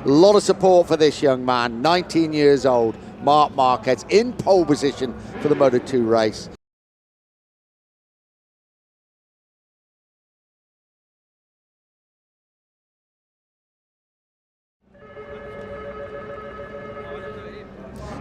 A lot of support for this young man, 19 years old, Marc Marquez, in pole position for the Moto2 race.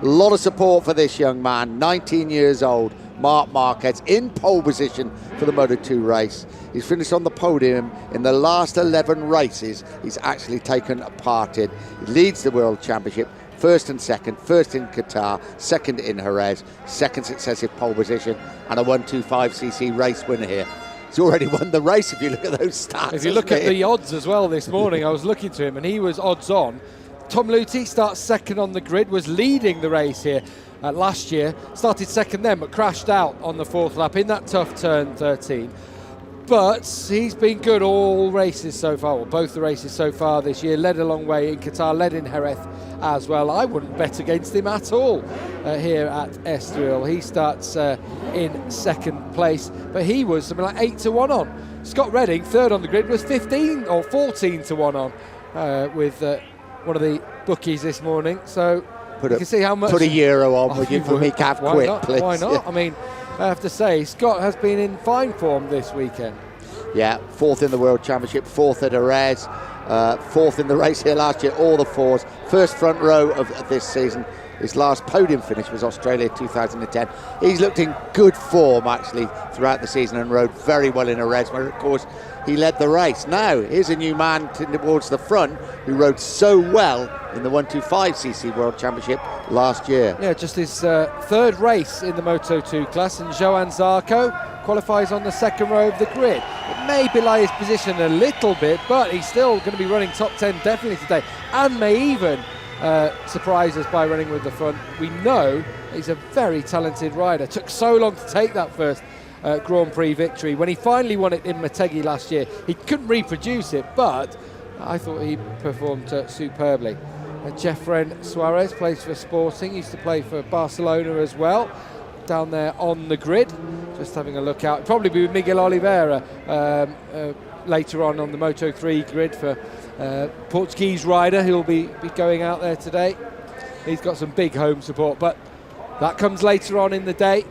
A lot of support for this young man, 19 years old, Marc Marquez, in pole position for the Moto2 race. He's finished on the podium in the last 11 races he's actually taken part in. He leads the World Championship, first and second, first in Qatar, second in Jerez, second successive pole position, and a 125cc race winner here. He's already won the race if you look at those stats. If you look at the odds as well this morning, I was looking to him and he was odds on. Tom Luthi starts second on the grid, was leading the race here last year, started second then but crashed out on the fourth lap in that tough turn 13. But he's been good all races so far, well, both the races so far this year, led a long way in Qatar, led in Jerez as well. I wouldn't bet against him at all here at Estoril. He starts in second place, but he was something like 8-1 on. Scott Redding, third on the grid, was 15 or 14-1 on with one of the bookies this morning. So you can see how much. Put a euro on with you for me, Cav, quick, please. Why not? Yeah. I mean, I have to say, Scott has been in fine form this weekend. Yeah, fourth in the World Championship, fourth at Jerez, fourth in the race here last year, all the fours. First front row of this season. His last podium finish was Australia 2010. He's looked in good form, actually, throughout the season and rode very well in Jerez, where, of course, he led the race. Now, here's a new man towards the front who rode so well in the 125cc World Championship last year. Yeah, just his third race in the Moto2 class, and Johan Zarco qualifies on the second row of the grid. It may belie his position a little bit, but he's still going to be running top 10 definitely today, and may even surprise us by running with the front. We know he's a very talented rider. Took so long to take that first Grand Prix victory. When he finally won it in Motegi last year, he couldn't reproduce it, but I thought he performed superbly. Jeffren Suarez plays for Sporting, used to play for Barcelona as well, down there on the grid. Just having a look out. Probably be with Miguel Oliveira later on the Moto3 grid for Portuguese rider who'll be going out there today. He's got some big home support, but that comes later on in the day.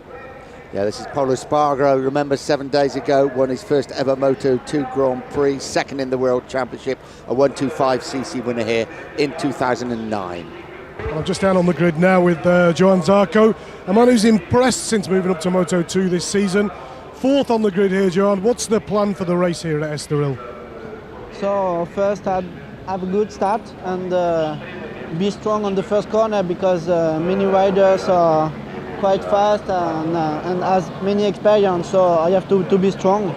Yeah, this is Pablo Espargaro. Remember, 7 days ago, won his first ever Moto2 Grand Prix, second in the World Championship, a 125cc winner here in 2009. I'm just down on the grid now with Johan Zarco, a man who's impressed since moving up to Moto2 this season. Fourth on the grid here, Johan. What's the plan for the race here at Estoril? So first have a good start and be strong on the first corner, because many riders are quite fast and has many experience, so I have to be strong.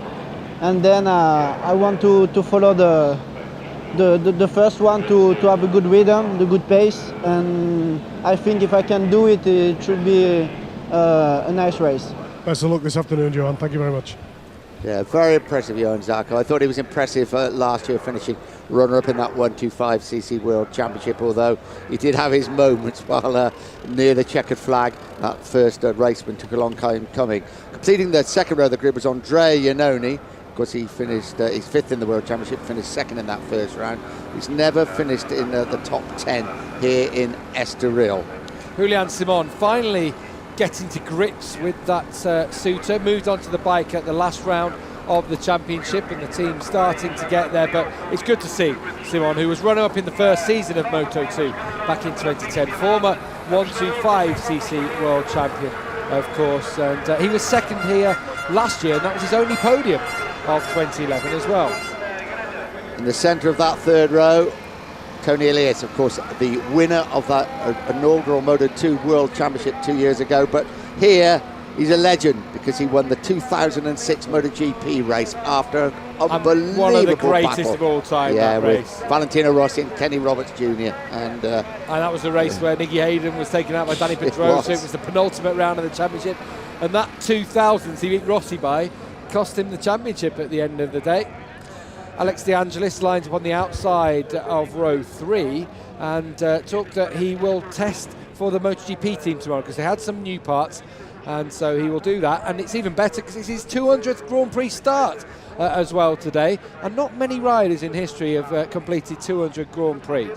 And then I want to follow the first one to have a good rhythm, the good pace, and I think if I can do it, it should be a nice race. Best of luck this afternoon, Johan. Thank you very much. Yeah, very impressive, Johan Zarco. I thought he was impressive last year, finishing runner-up in that 125cc World Championship, although he did have his moments while near the checkered flag. That first raceman took a long time coming. Completing the second row of the grid was Andrea Iannone. Of course, he finished, he's fifth in the World Championship, finished second in that first round. He's never finished in the top 10 here in Estoril. Julian Simon finally getting to grips with that suitor, moved onto the bike at the last round of the championship, and the team starting to get there. But it's good to see Simon, who was runner-up in the first season of Moto2 back in 2010, former 125cc world champion, of course, and he was second here last year, and that was his only podium of 2011 as well. In the centre of that third row, Tony Elias, of course, the winner of that inaugural Moto2 World Championship 2 years ago. But here, he's a legend because he won the 2006 MotoGP race after an unbelievable one of the greatest battle. of all time, yeah, that race. Valentino Rossi and Kenny Roberts Jr. And that was the race where Nicky Hayden was taken out by Danny Pedrosa. It was the penultimate round of the championship. And that 2000s he beat Rossi by cost him the championship at the end of the day. Alex De Angelis lines up on the outside of row 3 and talked that he will test for the MotoGP team tomorrow because they had some new parts, and so he will do that. And it's even better because it's his 200th Grand Prix start as well today, and not many riders in history have completed 200 Grand Prix.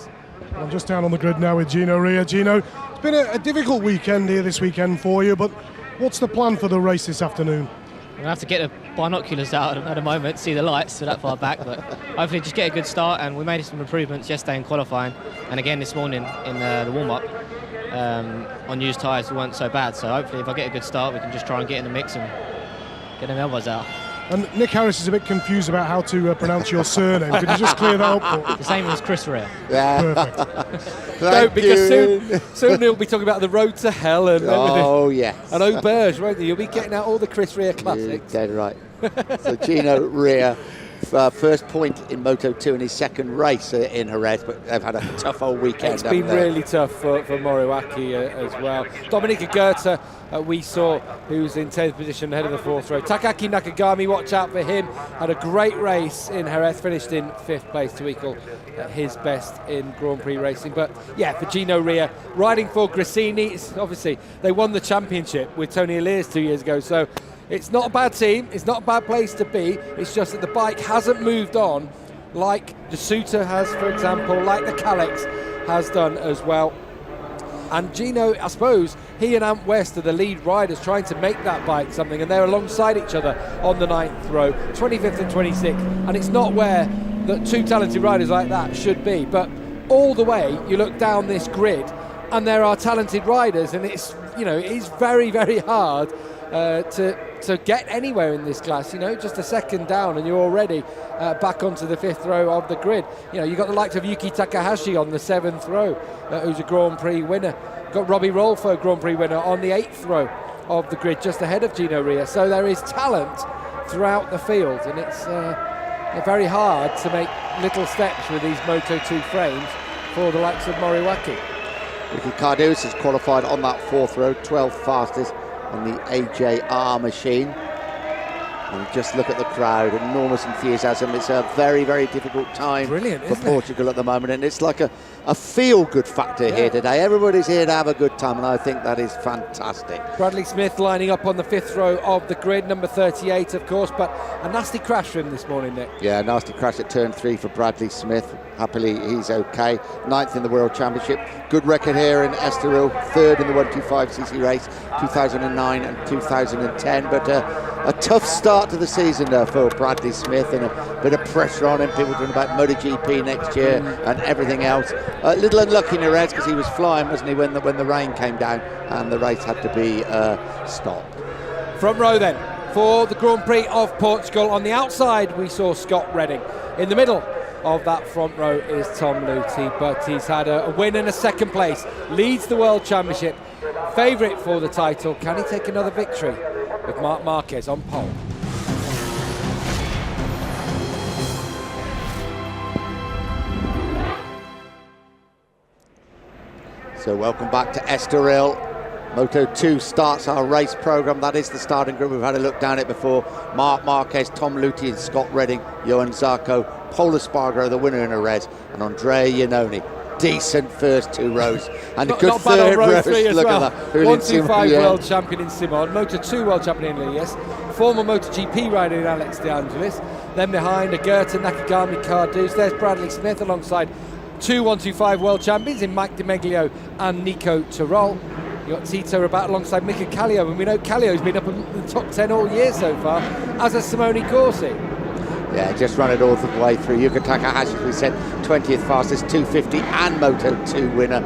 I'm just down on the grid now with Gino Ria. Gino, it's been a difficult weekend here this weekend for you, but what's the plan for the race this afternoon? I'm going to have to get the binoculars out at the moment, see the lights, so that far back, but hopefully just get a good start. And we made some improvements yesterday in qualifying, and again this morning in the warm-up. On used tyres weren't so bad, so hopefully if I get a good start we can just try and get in the mix and get them elbows out. And Nick Harris is a bit confused about how to pronounce your surname. Could you just clear that up for The same as Chris Rea. Yeah. Perfect. No, because soon he'll be talking about the road to hell and Oh, yes. and Auberge, won't you? You'll be getting out all the Chris Rea classics. You're dead right. So Gino Ria, first point in Moto2 in his second race in Jerez, but they've had a tough old weekend. It's been really tough for Moriwaki as well. Dominika Goethe, we saw, who's in 10th position ahead of the 4th row. Takaki Nakagami, watch out for him. Had a great race in Jerez, finished in 5th place to equal his best in Grand Prix racing. But yeah, for Gino Ria, riding for Gresini, it's obviously they won the championship with Tony Elias 2 years ago, so it's not a bad team, it's not a bad place to be. It's just that the bike hasn't moved on like the Suter has, for example, like the Kalex has done as well. And Gino, I suppose, he and Ant West are the lead riders trying to make that bike something, and they're alongside each other on the 9th row, 25th and 26th, and it's not where the two talented riders like that should be. But all the way, you look down this grid, and there are talented riders, and it's, you know, it's very, very hard to get anywhere in this class. You know, just a second down and you're already back onto the 5th row of the grid. You know, you've got the likes of Yuki Takahashi on the 7th row, who's a Grand Prix winner. Got Robbie Rolfo, Grand Prix winner, on the 8th row of the grid, just ahead of Gino Ria. So there is talent throughout the field, and it's very hard to make little steps with these Moto2 frames for the likes of Moriwaki. Ricky Cardeus has qualified on that 4th row, 12th fastest on the AJR machine. And just look at the crowd, enormous enthusiasm. It's a very, very difficult time for Portugal at the moment, and it's like a feel-good factor here today. Everybody's here to have a good time, and I think that is fantastic. Bradley Smith lining up on the 5th row of the grid, number 38, of course, but a nasty crash for him this morning, Nick. Yeah, nasty crash at turn 3 for Bradley Smith. Happily, he's okay. 9th in the World Championship. Good record here in Estoril. 3rd in the 125cc race, 2009 and 2010. But a tough start to the season for Bradley Smith, and a bit of pressure on him. People talking about MotoGP next year and everything else. A little unlucky in Jerez because he was flying, wasn't he, when the rain came down and the race had to be stopped. Front row then for the Grand Prix of Portugal. On the outside we saw Scott Redding. In the middle of that front row is Tom Luthi, but he's had a win and a 2nd place, leads the World Championship, favourite for the title. Can he take another victory with Marc Marquez on pole? So welcome back to Estoril. Moto2 starts our race programme. That is the starting group. We've had a look down it before. Marc Marquez, Tom Luthi and Scott Redding, Johan Zarco, Pol Espargaro, the winner in Jerez, and Andrea Iannone. Decent first 2 rows. And a good 3rd row. Look at that. 125 world champion in Simon, Moto2 world champion in Elias, former MotoGP rider in Alex De Angelis. Then behind a Goethe, Nakagami, Cardeus. There's Bradley Smith alongside 2 125 world champions in Mike DiMeglio and Nico Tirol. You've got Tito Rabat alongside Mika Kallio, and we know Kallio's been up in the top 10 all year so far, as has Simone Corsi. Yeah, just run it all the way through. Yuka Takahashi, as we said, 20th fastest, 250 and Moto2 winner.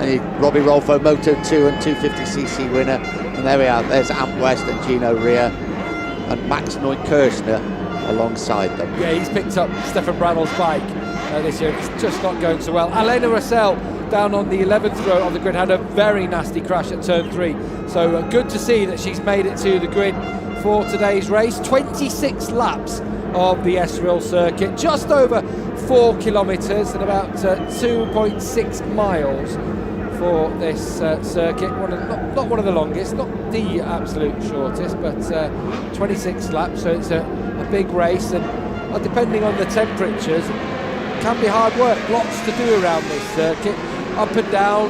And Robbie Rolfo, Moto2 and 250cc winner. And there we are, there's Ant West and Gino Ria and Max Neukirchner alongside them. Yeah, he's picked up Stefan Bradl's bike this year. It's just not going so well. Elena Russell down on the 11th row of the grid had a very nasty crash at turn 3. So good to see that she's made it to the grid for today's race. 26 laps of the Estoril circuit, just over 4 kilometres and about 2.6 miles for this circuit. Not one of the longest, not the absolute shortest, but 26 laps, so it's a big race, and depending on the temperatures, it can be hard work. Lots to do around this circuit, up and down,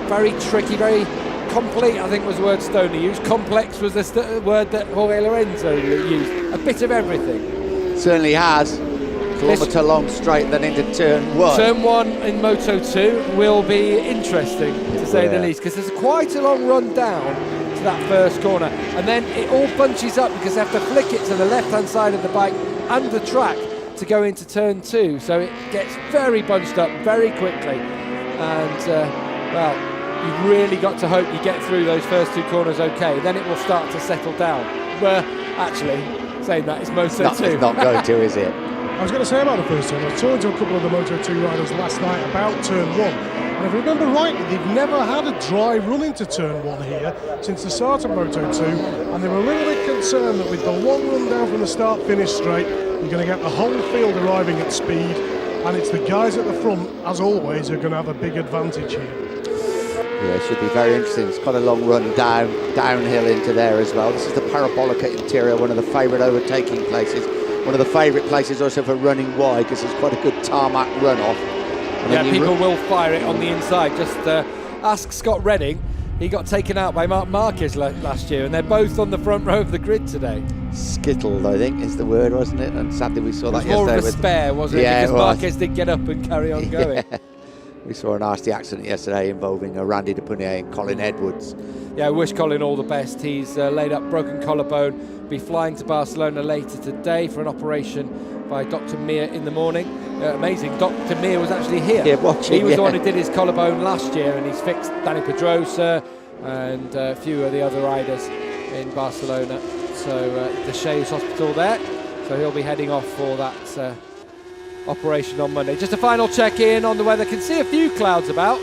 very tricky, very complete, I think was the word Stoney used. Complex was the word that Jorge Lorenzo used. A bit of everything. Certainly has. Kilometre long straight, then into turn 1. Turn 1 in Moto2 will be interesting, to say the least, because there's quite a long run down to that first corner, and then it all bunches up because they have to flick it to the left-hand side of the bike and the track to go into turn 2, so it gets very bunched up very quickly, and well, you've really got to hope you get through those first 2 corners okay, then it will start to settle down. Well, actually, saying that, it's Moto2. It's not going to, is it? I was going to say about the first turn, I was talking to a couple of the Moto2 riders last night about turn 1, and if I remember rightly, they've never had a dry run into turn 1 here since the start of Moto2, and they were a little bit concerned that with the long run down from the start-finish straight, you're going to get the whole field arriving at speed, and it's the guys at the front, as always, who are going to have a big advantage here. Yeah, it should be very interesting. It's got a long run downhill into there as well. This is the Parabolica interior, one of the favourite overtaking places. One of the favourite places also for running wide, because it's quite a good tarmac runoff. Yeah, people will fire it on the inside. Just ask Scott Redding. He got taken out by Marc Marquez last year, and they're both on the front row of the grid today. Skittled, I think, is the word, wasn't it? And sadly, we saw that yesterday. More of a spare, wasn't it? Yeah, because Marquez did get up and carry on going. Yeah. We saw a nasty accident yesterday involving Randy De Punier and Colin Edwards. Yeah, I wish Colin all the best. He's laid up broken collarbone, be flying to Barcelona later today for an operation by Dr. Mir in the morning. Amazing, Dr. Mir was actually here. Yeah, watching, he was the one who did his collarbone last year, and he's fixed Danny Pedrosa and a few of the other riders in Barcelona. So the Shea's Hospital there. So he'll be heading off for that operation on Monday. Just a final check-in on the weather. Can see a few clouds about.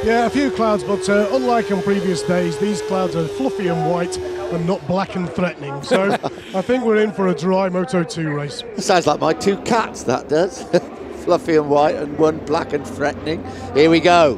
Yeah, a few clouds, but unlike on previous days, these clouds are fluffy and white and not black and threatening. So I think we're in for a dry Moto2 race. Sounds like my 2 cats, that does. Fluffy and white and one black and threatening. Here we go.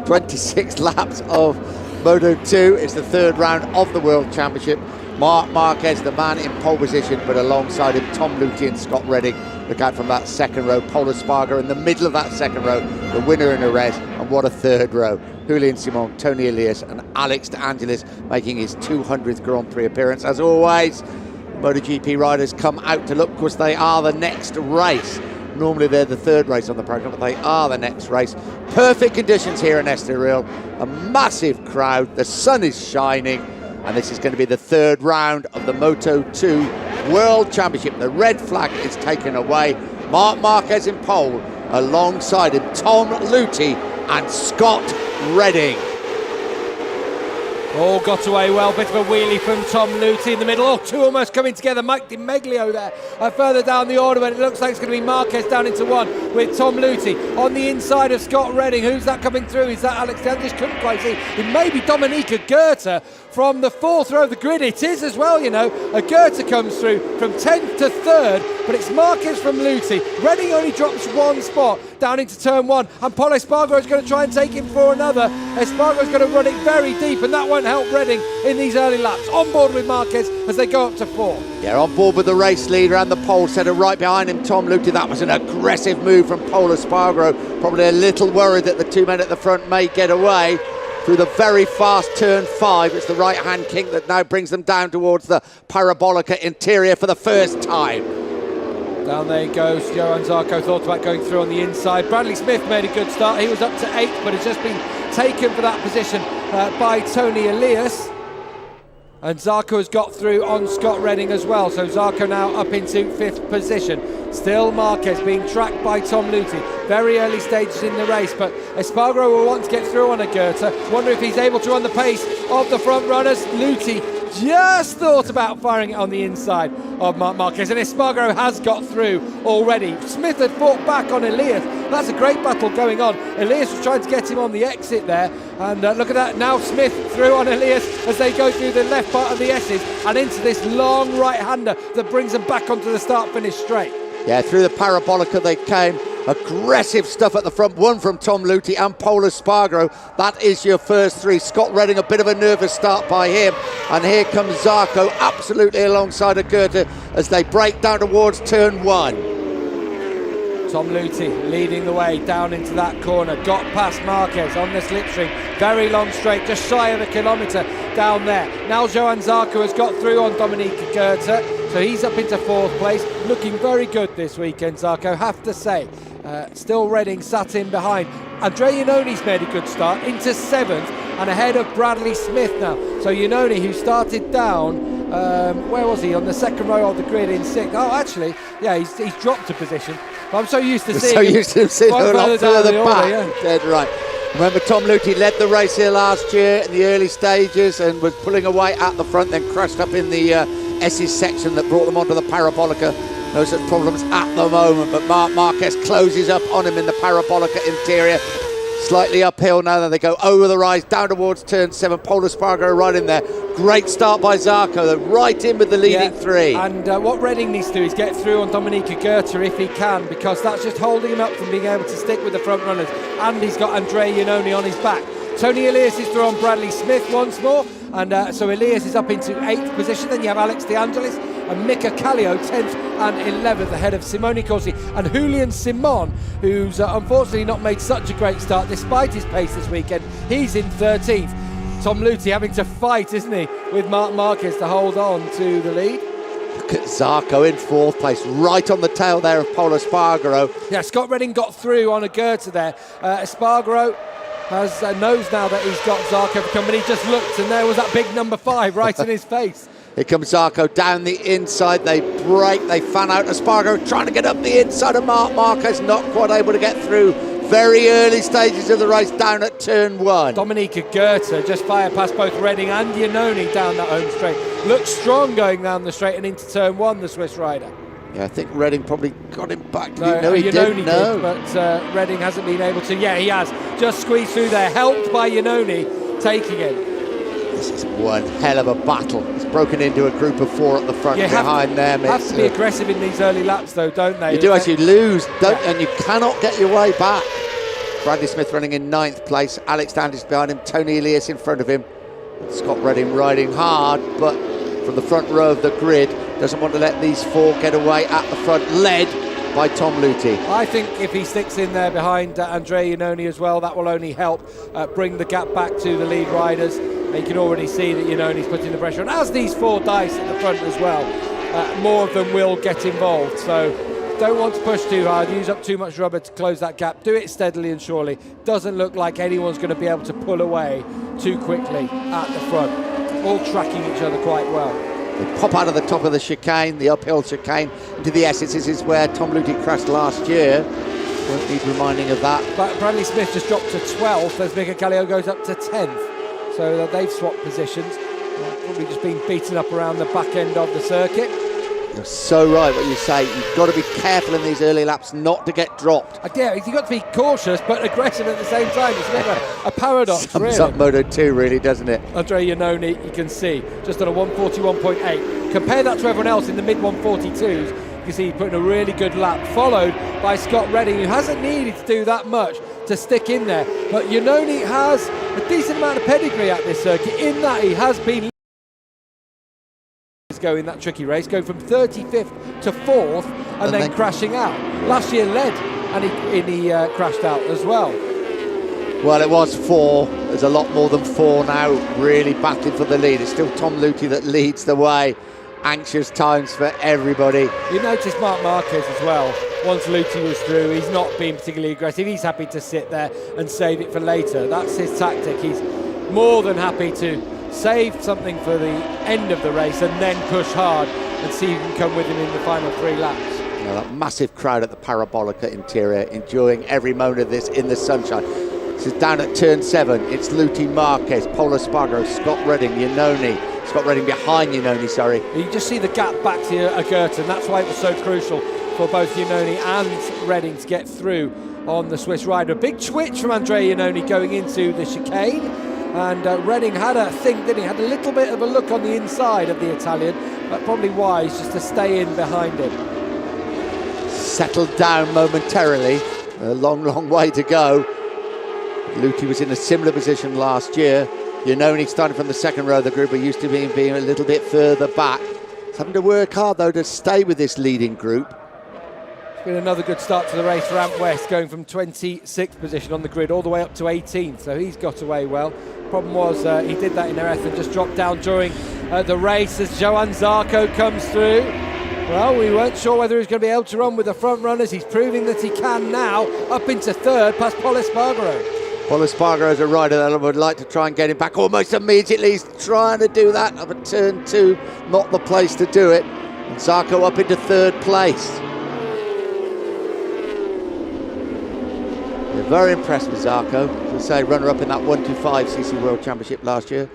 26 laps of Moto2. It's the 3rd round of the World Championship. Marc Marquez, the man in pole position, but alongside him, Tom Luthi and Scott Redding. Look out from that second row. Pol Espargaro in the middle of that second row, the winner in a res, and what a 3rd row. Julian Simon, Tony Elias, and Alex De Angelis making his 200th Grand Prix appearance. As always, MotoGP riders come out to look because they are the next race. Normally they're the 3rd race on the programme, but they are the next race. Perfect conditions here in Estoril. A massive crowd. The sun is shining. And this is going to be the 3rd round of the Moto2 World Championship. The red flag is taken away. Marc Marquez in pole. Alongside him, Tom Luthi and Scott Redding. All got away well, bit of a wheelie from Tom Luthi in the middle. 2 almost coming together. Mike Di Meglio there. Further down the order, and it looks like it's going to be Marquez down into 1 with Tom Luthi on the inside of Scott Redding. Who's that coming through? Is that Alex De Angelis? Couldn't quite see. It may be Dominica Goethe from the 4th row of the grid. It is as well, you know. A Goethe comes through from 10th to 3rd, but it's Marquez from Luthi. Redding only drops 1 spot down into turn 1, and Pol Espargaro is going to try and take him for another. Espargaro is going to run it very deep, and that won't help Redding in these early laps. On board with Marquez as they go up to 4. Yeah, on board with the race leader and the pole setter right behind him, Tom Luthi. That was an aggressive move from Pol Espargaro. Probably a little worried that the 2 men at the front may get away. Through the very fast turn 5, it's the right-hand kink that now brings them down towards the Parabolica interior for the first time. Down there goes. Johan Zarco thought about going through on the inside. Bradley Smith made a good start. He was up to 8th, but has just been taken for that position by Tony Elias. And Zarco has got through on Scott Redding as well. So Zarco now up into 5th position. Still Marquez being tracked by Tom Luthi. Very early stages in the race, but Espargaro will want to get through on a Goethe. Wonder if he's able to run the pace of the front runners. Luthi just thought about firing it on the inside of Marc Marquez, and Espargaro has got through already. Smith had fought back on Elias. That's a great battle going on. Elias was trying to get him on the exit there, and look at that, now Smith through on Elias as they go through the left part of the S's and into this long right-hander that brings them back onto the start-finish straight. Yeah, through the Parabolica they came. Aggressive stuff at the front, 1 from Tom Luthi and Pol Espargaro. That is your first 3. Scott Redding, a bit of a nervous start by him. And here comes Zarco absolutely alongside of Goethe as they break down towards turn 1. Tom Luthi leading the way down into that corner. Got past Marquez on the slipstream. Very long straight, just shy of a kilometre down there. Now Johan Zarco has got through on Dominica Goethe. So he's up into 4th place, looking very good this weekend, Zarco, have to say. Still Redding sat in behind. Andre Iannoni's made a good start into 7th and ahead of Bradley Smith now. So Iannoni, who started down, where was he? On the 2nd row of the grid in 6th. Oh, actually, yeah, he's dropped a position. But I'm so used to seeing him a lot further back. Yeah. Dead right. Remember, Tom Luthi led the race here last year in the early stages and was pulling away at the front, then crashed up in the S's section that brought them onto the Parabolica. No such problems at the moment, but Marc Marquez closes up on him in the Parabolica interior. Slightly uphill now, then they go over the rise, down towards turn 7. Pol Espargaro right in there. Great start by Zarco, they're right in with the leading 3. And what Redding needs to do is get through on Dominica Goethe if he can, because that's just holding him up from being able to stick with the front runners. And he's got Andre Iannoni on his back. Tony Elias is through on Bradley Smith once more, and so Elias is up into 8th position. Then you have Alex De Angelis and Mika Kallio 10th and 11th ahead of Simone Corsi and Julian Simon, who's unfortunately not made such a great start despite his pace this weekend. He's in 13th. Tom Luthi having to fight, isn't he, with Marc Marquez to hold on to the lead. Look at Zarco in 4th place, right on the tail there of Pol Espargaro. Yeah, Scott Redding got through on a Goethe there. Espargaro knows now that he's got Zarco for company. He just looked and there was that big number 5 right in his face. Here comes Zarco down the inside, they break, they fan out. Espargaro trying to get up the inside of Marc Marquez, not quite able to get through. Very early stages of the race down at turn 1. Dominica Goethe just fired past both Redding and Iannoni down that home straight. Looks strong going down the straight and into turn 1, the Swiss rider. Yeah, I think Redding probably got him back. No, he didn't. No, but Redding hasn't been able to. Yeah, he has. Just squeezed through there, helped by Iannoni taking it. This is one hell of a battle. It's broken into a group of 4 at the front behind them. You have to be aggressive in these early laps, though, don't they? You do actually lose, and you cannot get your way back. Bradley Smith running in 9th place. Alex Dandis behind him. Tony Elias in front of him. Scott Redding riding hard, but from the front row of the grid, doesn't want to let these 4 get away at the front, led by Tom Luthi. I think if he sticks in there behind Andre Iannoni as well, that will only help bring the gap back to the lead riders. And you can already see that Iannoni's putting the pressure on, as these 4 dice at the front as well. More of them will get involved, so don't want to push too hard, use up too much rubber to close that gap. Do it steadily and surely. Doesn't look like anyone's going to be able to pull away too quickly at the front. All tracking each other quite well. They pop out of the top of the chicane, the uphill chicane, into the Essex. This is where Tom Luthi crashed last year. Won't need reminding of that. But Bradley Smith just dropped to 12th as Mika Kallio goes up to 10th. So they've swapped positions. Probably just been beaten up around the back end of the circuit. You're so right what you say. You've got to be careful in these early laps not to get dropped. Yeah, you've got to be cautious but aggressive at the same time. It's a bit of a paradox, Sums up Moto2, really, doesn't it? Andre Iannoni, you can see, just on a 141.8. Compare that to everyone else in the mid-142s. You can see he's putting a really good lap, followed by Scott Redding, who hasn't needed to do that much to stick in there. But Iannoni has a decent amount of pedigree at this circuit, in that he has been going that tricky race, going from 35th to 4th and then crashing out. Last year led and he crashed out as well. Well, it was 4. There's a lot more than 4 now, really battling for the lead. It's still Tom Luthi that leads the way. Anxious times for everybody. You notice Marc Marquez as well. Once Luthi was through, he's not been particularly aggressive. He's happy to sit there and save it for later. That's his tactic. He's more than happy to save something for the end of the race and then push hard and see who can come with him in the final 3 laps. Now that massive crowd at the Parabolica interior, enjoying every moment of this in the sunshine. This is down at turn 7. It's Luthi, Marquez, Pol Espargaro, Scott Redding, Iannoni. Scott Redding behind Iannoni, sorry. You just see the gap back to Goethe, and that's why it was so crucial for both Iannoni and Redding to get through on the Swiss rider. A big twitch from Andre Iannoni going into the chicane, and Redding had a think, didn't he? Had a little bit of a look on the inside of the Italian, but probably wise just to stay in behind him. Settled down momentarily. A long, long way to go. Luthi was in a similar position last year. Iannoni starting from the 2nd row of the group, but used to being a little bit further back. He's having to work hard, though, to stay with this leading group. It's been another good start to the race for Ant West, going from 26th position on the grid all the way up to 18th, so he's got away well. Problem was he did that in Ereth and just dropped down during the race as Johann Zarco comes through. Well, we weren't sure whether he's going to be able to run with the front runners. He's proving that he can now, up into third past Pol Espargaro. Pol Espargaro is a rider that would like to try and get him back almost immediately. He's trying to do that, but turn 2, not the place to do it. And Zarco up into third place. They're very impressed with Zarco. As I say, runner-up in that 125cc World Championship last year.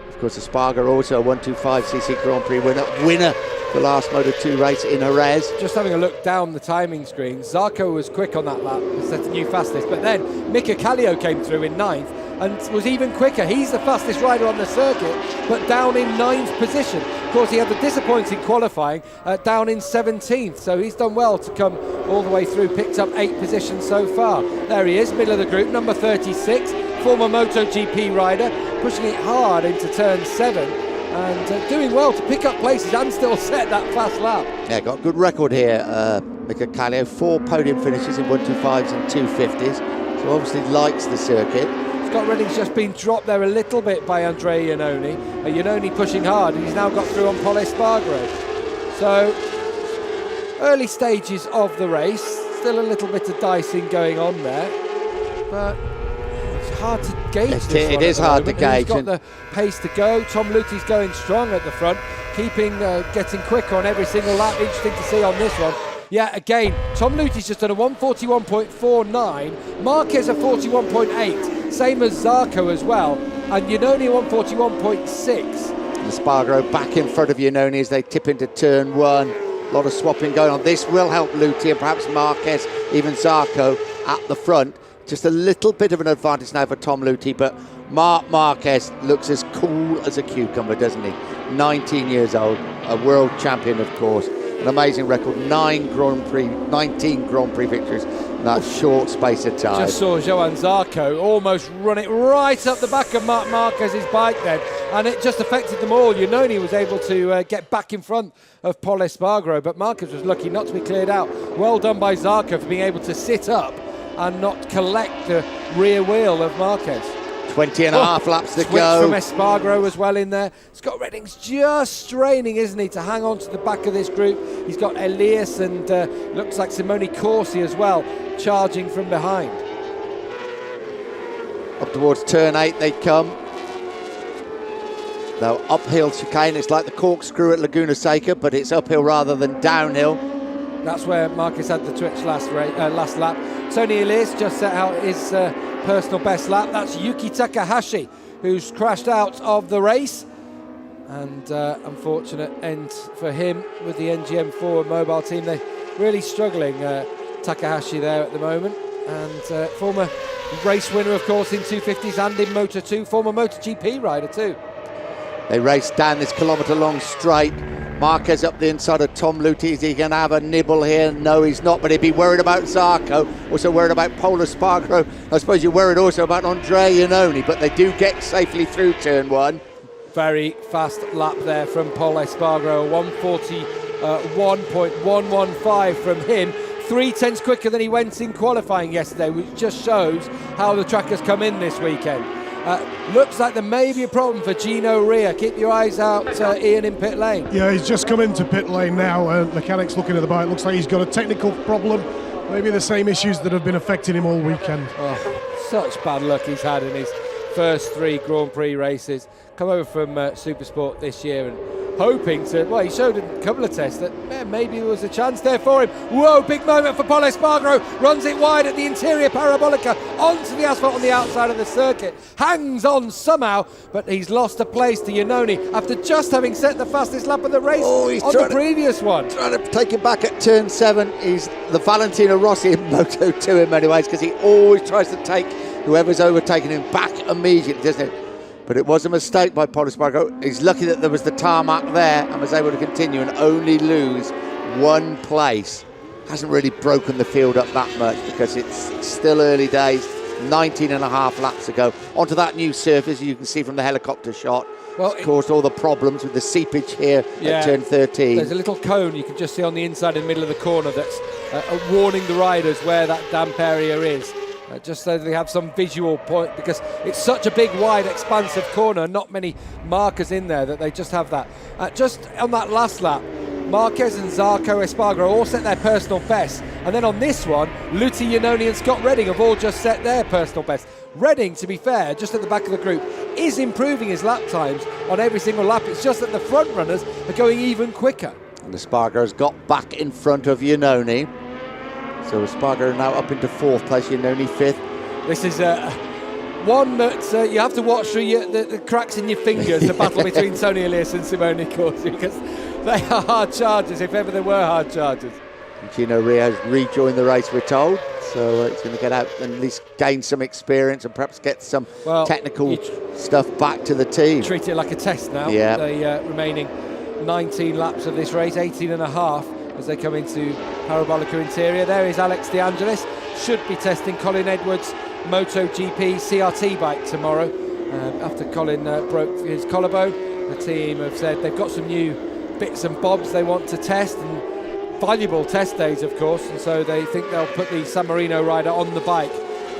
Of course, Espargaro also a 125cc Grand Prix winner the last Moto2 race in Jerez. Just having a look down the timing screen, Zarco was quick on that lap, set a new fastest, but then Mika Kallio came through in 9th and was even quicker. He's the fastest rider on the circuit, but down in 9th position. Of course, he had the disappointing qualifying down in 17th, so he's done well to come all the way through, picked up 8 positions so far. There he is, middle of the group, number 36, former MotoGP rider, pushing it hard into turn 7. And doing well to pick up places and still set that fast lap. Yeah, got a good record here, Mika Kallio. 4 podium finishes in 125s and 250s, so obviously likes the circuit. Scott Redding's just been dropped there a little bit by Andrea Iannone. Iannone pushing hard, and he's now got through on Pol Espargaro. So, early stages of the race, still a little bit of dicing going on there, but it's hard to gauge this one. It is hard to gauge. He's got the pace to go. Tom Luthi's going strong at the front, getting quicker on every single lap. Interesting to see on this one. Yeah, again, Tom Luthi's just done a 141.49, Marquez a 41.8, same as Zarco as well, and Iannone 141.6. Espargaro back in front of Iannone as they tip into turn 1. A lot of swapping going on. This will help Luthi and perhaps Marquez, even Zarco at the front. Just a little bit of an advantage now for Tom Luthi, but Marc Marquez looks as cool as a cucumber, doesn't he? 19 years old, a world champion, of course. An amazing record, 19 Grand Prix victories in that short space of time. Just saw Johann Zarco almost run it right up the back of Marc Marquez's bike then, and it just affected them all. Iannone was able to get back in front of Pol Espargaro, but Marquez was lucky not to be cleared out. Well done by Zarco for being able to sit up and not collect the rear wheel of Marquez. 20 and a half laps to Switch go. from Espargaro as well in there. Scott Redding's just straining, isn't he, to hang on to the back of this group. He's got Elias and looks like Simone Corsi as well, charging from behind. Up towards turn 8 they come. Now uphill chicane, it's like the corkscrew at Laguna Seca, but it's uphill rather than downhill. That's where Marquez had the twitch last lap. Tony Elias just set out his personal best lap. That's Yuki Takahashi, who's crashed out of the race. And unfortunate end for him with the NGM4 mobile team. They're really struggling, Takahashi there at the moment. And former race winner, of course, in 250s and in Moto2, former MotoGP rider too. They race down this kilometre-long straight. Marquez up the inside of Tom Luthi. Is he going to have a nibble here? No, he's not, but he'd be worried about Zarco, also worried about Pol Espargaro. I suppose you're worried also about Andrea Iannone, but they do get safely through turn 1. Very fast lap there from Pol Espargaro, 141.115 from him. 3/10 quicker than he went in qualifying yesterday, which just shows how the track has come in this weekend. Looks like there may be a problem for Gino Rea. Keep your eyes out, Ian, in pit lane. Yeah, he's just come into pit lane now. Mechanic's looking at the bike. Looks like he's got a technical problem. Maybe the same issues that have been affecting him all weekend. Oh, such bad luck he's had in his first 3 Grand Prix races. Come over from Supersport this year and hoping to, well, he showed in a couple of tests that maybe there was a chance there for him. Whoa, big moment for Pol Espargaro, runs it wide at the interior parabolica, onto the asphalt on the outside of the circuit, hangs on somehow, but he's lost a place to Iannone after just having set the fastest lap of the race on the previous one. Trying to take him back at turn 7. He's the Valentino Rossi in Moto2 in many ways, because he always tries to take whoever's overtaking him back immediately, doesn't he? But it was a mistake by Pol Espargaro. He's lucky that there was the tarmac there and was able to continue and only lose 1 place. Hasn't really broken the field up that much because it's still early days. 19 and a half laps ago. Onto that new surface, you can see from the helicopter shot. Well, it's caused all the problems with the seepage here at turn 13. There's a little cone you can just see on the inside in the middle of the corner that's warning the riders where that damp area is. just so they have some visual point, because it's such a big, wide, expansive corner, not many markers in there, that they just have that. Just on that last lap, Marquez and Zarco Espargaro all set their personal best, and then on this one, Luti Iannone and Scott Redding have all just set their personal best. Redding, to be fair, just at the back of the group, is improving his lap times on every single lap. It's just that the front runners are going even quicker. And Espargaro's got back in front of Iannone. So Espargaro now up into 4th place, Iannone 5th. This is one that you have to watch through the cracks in your fingers, the battle between Tony Elias and Simone Corsi, because they are hard chargers, if ever there were hard chargers. Gino Rio has rejoined the race, we're told, so he's going to get out and at least gain some experience and perhaps get some technical stuff back to the team. Treat it like a test now. Yeah. The remaining 19 laps of this race, 18 and a half, as they come into Parabolica Interior. There is Alex De Angelis, should be testing Colin Edwards' MotoGP CRT bike tomorrow. After Colin broke his collarbone, the team have said they've got some new bits and bobs they want to test, and valuable test days, of course, and so they think they'll put the San Marino rider on the bike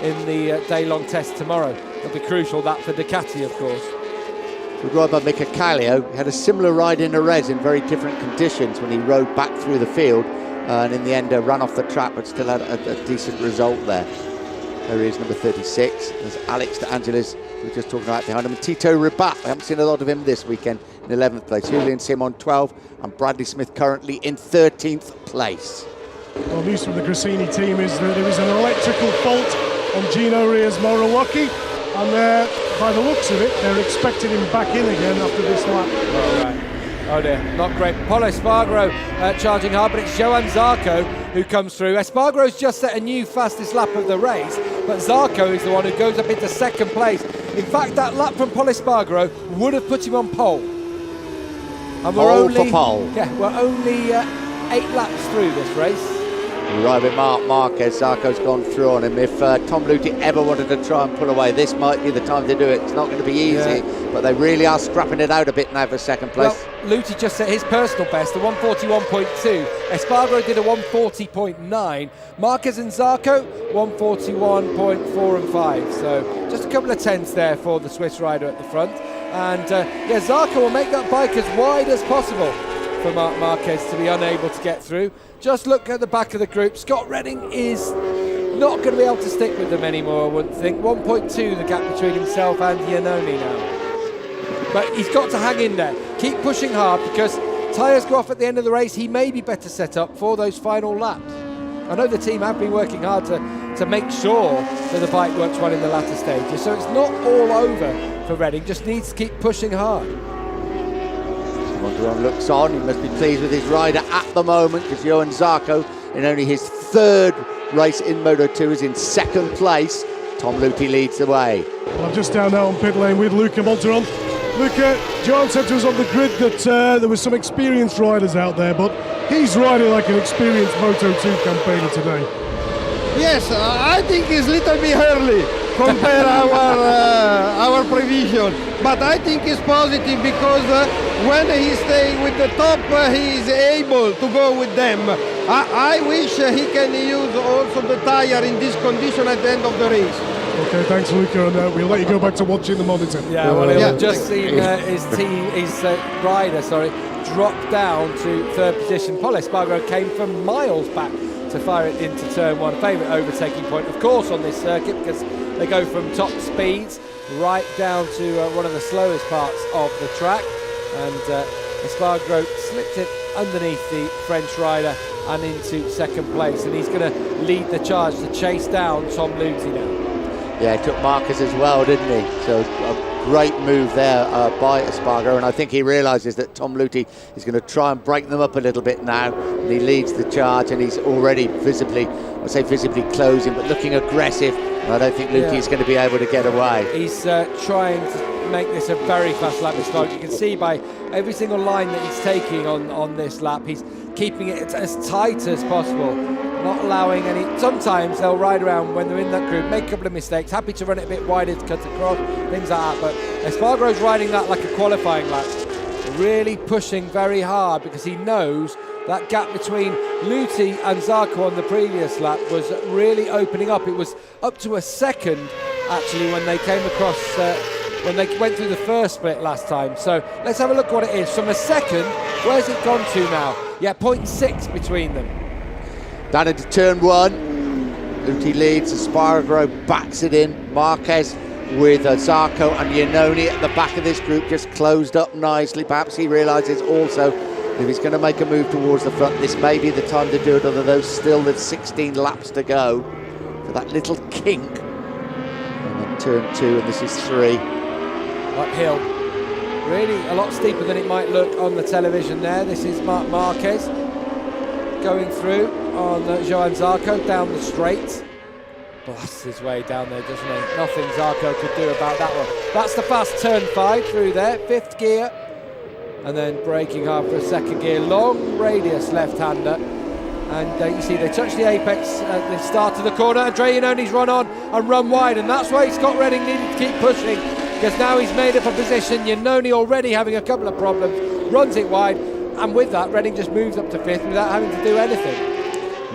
in the day-long test tomorrow. It'll be crucial, that for Ducati, of course. The driver Mika Kallio had a similar ride in Jerez in very different conditions when he rode back through the field, and in the end ran off the track, but still had a decent result there. There he is, number 36. There's Alex De Angelis, we were just talking about behind him. And Tito Rabat, I haven't seen a lot of him this weekend, in 11th place. Julian Simon 12th, and Bradley Smith currently in 13th place. Well, news from the Grassini team is that there is an electrical fault on Gino Ria's Morowoki, and by the looks of it, they're expecting him back in again after this lap. Oh, right. Oh dear, not great. Pol Espargaro charging hard, but it's Johan Zarco who comes through. Espargaro's just set a new fastest lap of the race, but Zarco is the one who goes up into 2nd place. In fact, that lap from Pol Espargaro would have put him on pole. And Pole for pole. Yeah, we're only 8 laps through this race. Right with Marquez, Zarco's gone through on him. If Tom Luthi ever wanted to try and pull away, this might be the time to do it. It's not going to be easy, but they really are scrapping it out a bit now for 2nd place. Well, Luthi just set his personal best, a 141.2. Espargaro did a 140.9. Marquez and Zarco, 141.4 and 5. So just a couple of tenths there for the Swiss rider at the front. And Zarco will make that bike as wide as possible for Marc Marquez to be unable to get through. Just look at the back of the group. Scott Redding is not going to be able to stick with them anymore, I wouldn't think. 1.2 the gap between himself and Iannone now. But he's got to hang in there. Keep pushing hard, because tyres go off at the end of the race. He may be better set up for those final laps. I know the team have been working hard to make sure that the bike works well in the latter stages, so it's not all over for Redding. Just needs to keep pushing hard. Monteron looks on, he must be pleased with his rider at the moment, because Johan Zarco, in only his 3rd race in Moto2, is in 2nd place. Tom Luthi leads the way. Well, I'm just down now on pit lane with Luca Monteron. Luca, John said to us on the grid that there were some experienced riders out there, but he's riding like an experienced Moto2 campaigner today. Yes, I think it's a little bit early compare our prevision, but I think it's positive because when he's staying with the top, he is able to go with them. I wish he can use also the tire in this condition at the end of the race. Okay, thanks, Luca, and we'll let you go back to watching the monitor. Yeah, well, we've just seen his rider, drop down to 3rd position. Pol Espargaro came from miles back to fire it into turn 1. Favourite overtaking point, of course, on this circuit, because they go from top speeds right down to one of the slowest parts of the track. And Espargaro slipped it underneath the French rider and into 2nd place. And he's going to lead the charge to chase down Tom Luthi now. Yeah, he took Marquez as well, didn't he? So a great move there by Espargaro, and I think he realises that Tom Luthi is going to try and break them up a little bit now, and he leads the charge, and he's already visibly closing, but looking aggressive, and I don't think Luthi is going to be able to get away. He's trying to make this a very fast lap, Espargaro. You can see by every single line that he's taking on this lap, he's keeping it as tight as possible, not allowing any. Sometimes they'll ride around when they're in that group, make a couple of mistakes, happy to run it a bit wider to cut across, things like that. But Espargaro's riding that like a qualifying lap, really pushing very hard because he knows that gap between Luthi and Zarco on the previous lap was really opening up. It was up to a second, actually, when they came across, when they went through the first split last time. So let's have a look what it is. From a second, where's it gone to now? Yeah, 0.6 between them. Down into turn 1. Luthi leads, Espargaro backs it in. Marquez with Zarco and Iannone at the back of this group just closed up nicely. Perhaps he realises also if he's going to make a move towards the front, this may be the time to do it, although there's still 16 laps to go for that little kink. And then turn 2, and this is 3. Uphill. Really a lot steeper than it might look on the television there. This is Marquez going through on Johann Zarco down the straight. Blasts his way down there, doesn't he? Nothing Zarco could do about that one. That's the fast turn 5 through there, 5th gear. And then braking hard for a 2nd gear, long radius left-hander. And you see they touch the apex at the start of the corner. Andrea Iannone's run on and run wide, and that's why Scott Redding needed to keep pushing, because now he's made up a position. Iannone already having a couple of problems, runs it wide, and with that Redding just moves up to 5th without having to do anything.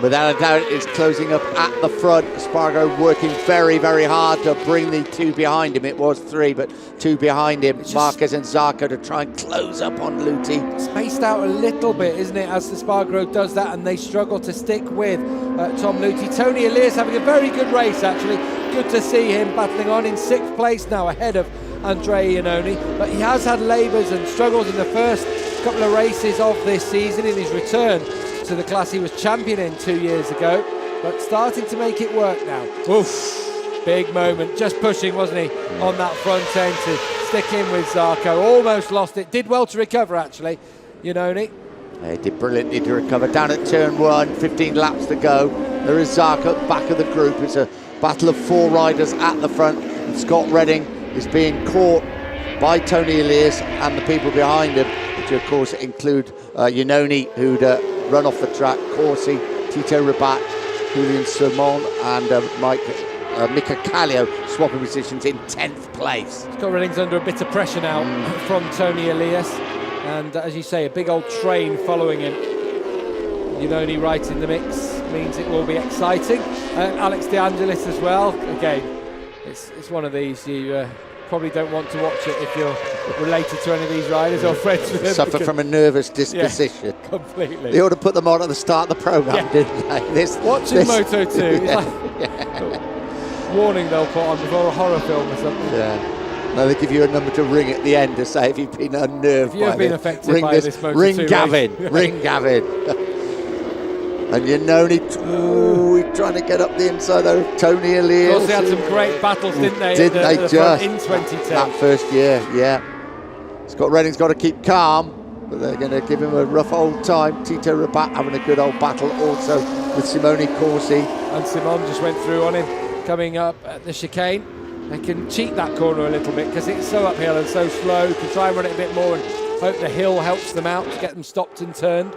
Without a doubt, it's closing up at the front. Espargaro working very, very hard to bring the 2 behind him. It was 3, but 2 behind him. Marquez and Zarco to try and close up on Luthi. Spaced out a little bit, isn't it, as Espargaro does that, and they struggle to stick with Tom Luthi. Tony Elias having a very good race, actually. Good to see him battling on in 6th place now, ahead of Andrea Iannone. But he has had labours and struggles in the first couple of races of this season in his return to the class he was champion in 2 years ago, but starting to make it work now. Oof, big moment, just pushing, wasn't he, on that front end to stick in with Zarco. Almost lost it, did well to recover actually, Iannone. He did brilliantly to recover. Down at turn 1, 15 laps to go. There is Zarco at the back of the group. It's a battle of 4 riders at the front, and Scott Redding is being caught by Tony Elias and the people behind him, which of course include Iannone, who'd run off the track, Corsi, Tito Rabat, Julian Simon and Mika Kallio swapping positions in 10th place. Scott Redding's under a bit of pressure now from Tony Elias, and as you say, a big old train following him. Iannone right in the mix means it will be exciting. Alex De Angelis as well. Again, it's one of these you probably don't want to watch it if you're related to any of these riders or friends with them. Suffer from a nervous disposition. Yeah, completely. They ought to put them on at the start of the programme, didn't they? Watching Moto2 is like warning they'll put on before a horror film or something. Yeah. No, they give you a number to ring at the end to say if you've been unnerved if you've been affected by this Moto2 ring Gavin, race. ring Gavin. And Iannone, he's trying to get up the inside of Tony Elias. Of course, they had some great battles, didn't they? Didn't they just? In 2010. That first year, yeah. Scott Redding's got to keep calm, but they're going to give him a rough old time. Tito Rabat having a good old battle also with Simone Corsi. And Simon just went through on him, coming up at the chicane. They can cheat that corner a little bit because it's so uphill and so slow. You can try and run it a bit more and hope the hill helps them out to get them stopped and turned.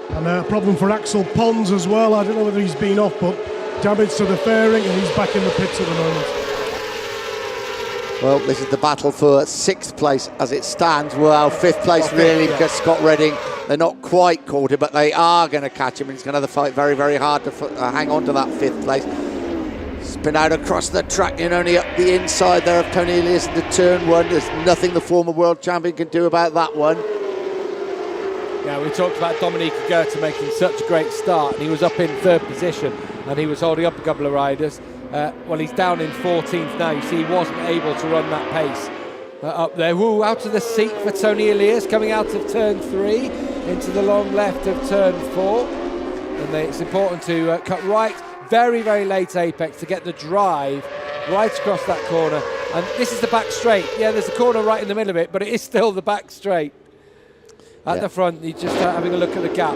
And a problem for Axel Pons as well. I don't know whether he's been off, but damage to the fairing, and he's back in the pits at the moment. Well, this is the battle for 6th place as it stands. Well, 5th place really, because Scott Redding, they're not quite caught him, but they are going to catch him, and he's going to have to fight very, very hard to hang on to that 5th place. Spin out across the track, and only up the inside there of Tony Elias into turn 1. There's nothing the former world champion can do about that one. Yeah, we talked about Dominique Goethe making such a great start, and he was up in 3rd position, and he was holding up a couple of riders. Well, he's down in 14th now. You see, he wasn't able to run that pace up there. Woo, out of the seat for Tony Elias, coming out of turn 3 into the long left of turn 4. And it's important to cut right, very, very late apex to get the drive right across that corner. And this is the back straight. Yeah, there's a corner right in the middle of it, but it is still the back straight. At the front, you're just having a look at the gap.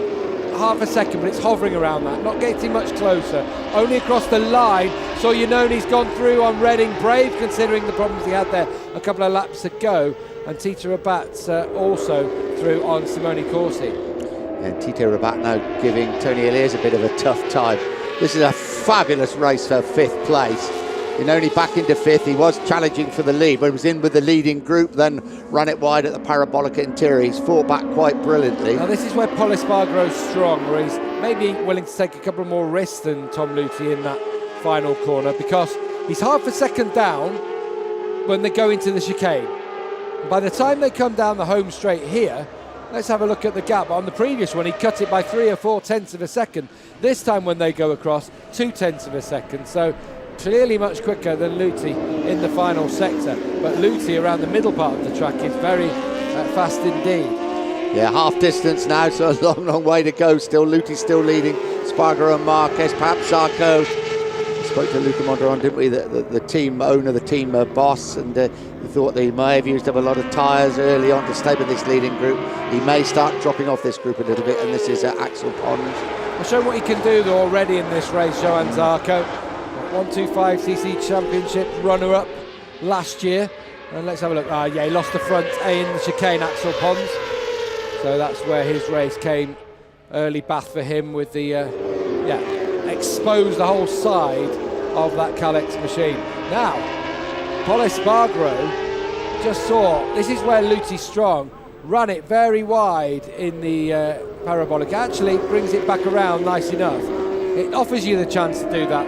Half a second, but it's hovering around that, not getting much closer. Only across the line. So Iannone's gone through on Redding, brave considering the problems he had there a couple of laps ago. And Tito Rabat's also through on Simone Corsi. And Tito Rabat now giving Tony Elias a bit of a tough time. This is a fabulous race for 5th place. in only back into 5th. He was challenging for the lead, but he was in with the leading group, then ran it wide at the Parabolica Interior. He's fought back quite brilliantly. Now this is where Pol Espargaro's strong, where he's maybe willing to take a couple more risks than Tom Luthi in that final corner, because he's half a second down when they go into the chicane. By the time they come down the home straight here, let's have a look at the gap. On the previous one, he cut it by 3 or 4 tenths of a second. This time when they go across, 2 tenths of a second. So clearly much quicker than Luthi in the final sector. But Luthi around the middle part of the track is very fast indeed. Yeah, half distance now, so a long, long way to go still. Luthi's still leading. Espargaro and Marquez, perhaps Zarco. Spoke to Luca Monderon, didn't we, the team owner, the team boss, and he thought they may have used up a lot of tyres early on to stay with this leading group. He may start dropping off this group a little bit, and this is Axel Pons. I'll show what he can do though already in this race, Johan Zarco. 125cc championship runner-up last year. And let's have a look. Yeah, he lost the front in the chicane, Axel Pons. So that's where his race came. Early bath for him with the, exposed the whole side of that Kalex machine. Now, Pol Espargaro just saw, this is where Luthi's strong, ran it very wide in the parabolic. Actually brings it back around nice enough. It offers you the chance to do that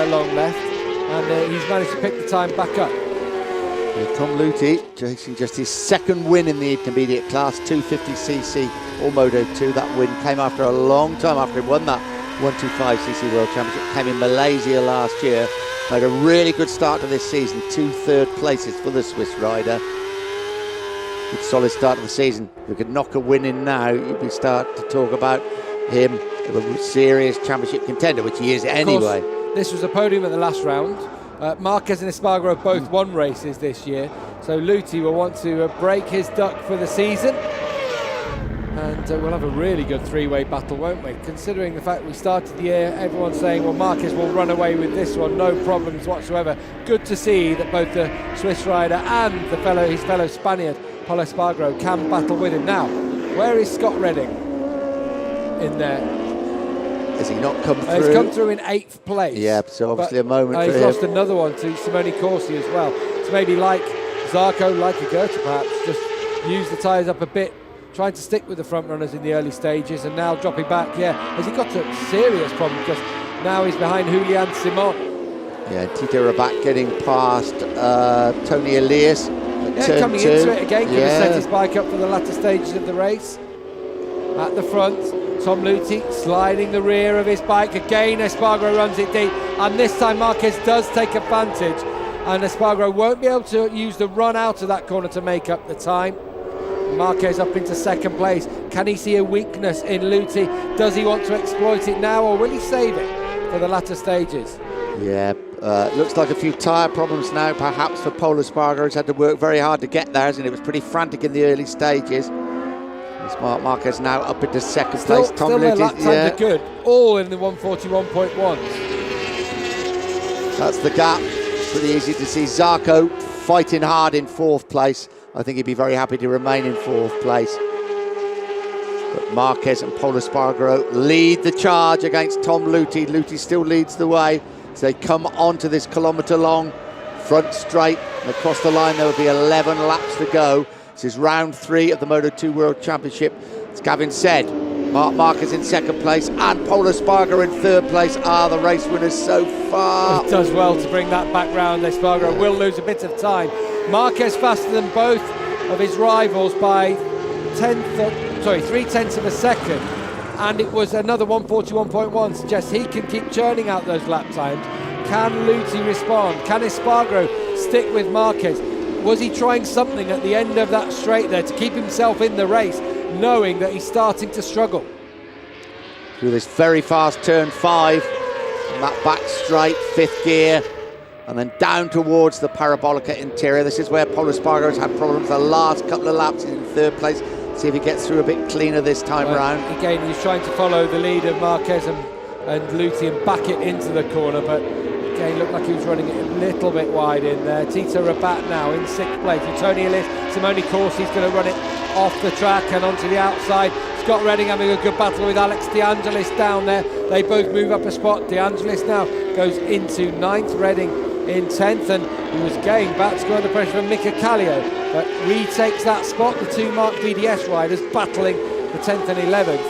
long left, and he's managed to pick the time back up. Yeah, Tom Luthi chasing just his second win in the intermediate class, 250cc or Moto2. That win came after a long time after he won that 125cc World Championship. Came in Malaysia last year. Made a really good start to this season. 2 third places for the Swiss rider. Good solid start to the season. If we could knock a win in now, you'd be start to talk about him as a serious championship contender, which he is anyway. Of course, this was a podium at the last round. Marquez and Espargaro have both won races this year, so Luthi will want to break his duck for the season. And we'll have a really good three-way battle, won't we? Considering the fact we started the year, everyone's saying, well, Marquez will run away with this one, no problems whatsoever. Good to see that both the Swiss rider and his fellow Spaniard, Pol Espargaro, can battle with him. Now, where is Scott Redding in there? Has he not come through? He's come through in 8th place. Yeah, so obviously a moment for he's him. lost another one to Simone Corsi as well. So maybe like Zarco, like Goethe perhaps, just use the tyres up a bit, trying to stick with the front runners in the early stages, and now dropping back. Yeah, has he got a serious problem, because now he's behind Julian Simon. Yeah, Tito Rabat getting past Tony Elias. Yeah, coming into it again, could have set his bike up for the latter stages of the race. At the front, Tom Luthi sliding the rear of his bike. Again, Espargaro runs it deep, and this time Marquez does take advantage, and Espargaro won't be able to use the run out of that corner to make up the time. Marquez up into 2nd place. Can he see a weakness in Luthi? Does he want to exploit it now, or will he save it for the latter stages? Yeah, looks like a few tyre problems now, perhaps for Pol Espargaro. He's had to work very hard to get there, and it was pretty frantic in the early stages. Marquez now up into 2nd place. Tom still their lap times are good, all in the 141.1s. That's the gap. Pretty easy to see. Zarco fighting hard in 4th place. I think he'd be very happy to remain in 4th place. But Marquez and Pol Espargaro lead the charge against Tom Luthi. Luthi still leads the way. So they come onto this kilometre-long front straight, and across the line there will be 11 laps to go. This is round 3 of the Moto2 World Championship. As Gavin said, Marc Marquez in 2nd place and Pol Espargaro in 3rd place are the race winners so far. It does well to bring that back round. Espargaro will lose a bit of time. Marquez faster than both of his rivals by 3 tenths of a second, and it was another 141.1. Suggests he can keep churning out those lap times. Can Luthi respond? Can Espargaro stick with Marquez? Was he trying something at the end of that straight there to keep himself in the race, knowing that he's starting to struggle? Through this very fast turn 5, and that back straight, 5th gear, and then down towards the Parabolica Interior. This is where Pol Espargaro's had problems the last couple of laps. He's in 3rd place. See if he gets through a bit cleaner this time round. Again, he's trying to follow the lead of Marquez and Luthi and back it into the corner, but again, looked like he was running it a little bit wide in there. Tito Rabat now in 6th place. Tony Ellis, Simone Corsi's going to run it off the track and onto the outside. Scott Redding having a good battle with Alex De Angelis down there. They both move up a spot. De Angelis now goes into 9th, Redding in 10th, and he was again about to go under pressure from Mika Kallio, but retakes that spot. The two Mark VDS riders battling the 10th and 11th.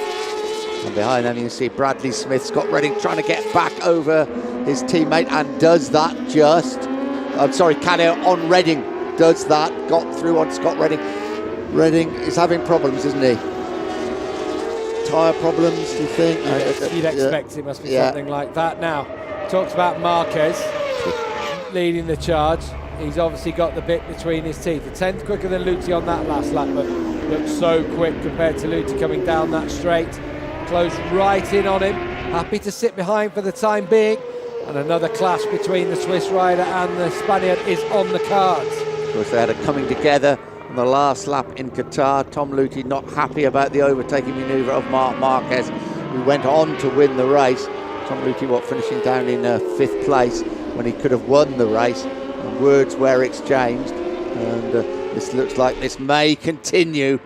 And behind them you see Bradley Smith, Scott Redding trying to get back over his teammate, and does that just. I'm sorry, Kallio on Redding does that, got through on Scott Redding. Redding is having problems, isn't he? Tyre problems, do you think? You'd expect it must be something like that. Now, talks about Marquez leading the charge. He's obviously got the bit between his teeth. The 10th quicker than Lutti on that last lap, but looked so quick compared to Lutti coming down that straight. Closed right in on him. Happy to sit behind for the time being. And another clash between the Swiss rider and the Spaniard is on the cards. Of course, they had a coming together on the last lap in Qatar. Tom Luthi not happy about the overtaking manoeuvre of Marc Marquez, who went on to win the race. Tom Luthi, finishing down in 5th place when he could have won the race. And words were exchanged, and this looks like this may continue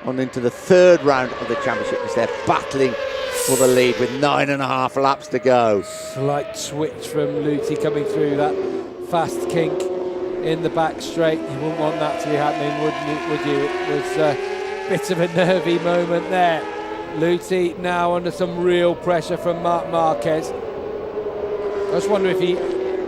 on into the 3rd round of the championship, as they're battling for the lead with 9.5 laps to go. Slight switch from Luthi coming through that fast kink in the back straight. You wouldn't want that to be happening, would you? It was a bit of a nervy moment there. Luthi now under some real pressure from Marc Marquez. I just wonder if he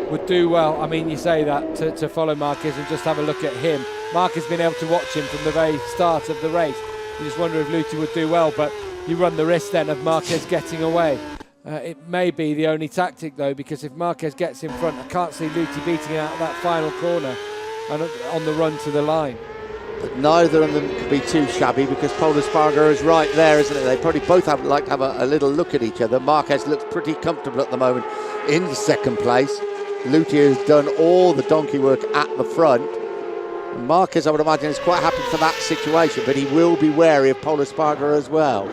would do well. I mean, you say that to follow Marquez and just have a look at him. Marc has been able to watch him from the very start of the race. You just wonder if Luthi would do well, but you run the risk then of Marquez getting away. It may be the only tactic though, because if Marquez gets in front, I can't see Luthi beating out that final corner and on the run to the line. But neither of them could be too shabby, because Pol Espargaro is right there, isn't it? They probably both like to have a little look at each other. Marquez looks pretty comfortable at the moment in the 2nd place. Luthi has done all the donkey work at the front. And Marquez, I would imagine, is quite happy for that situation, but he will be wary of Pol Espargaro as well.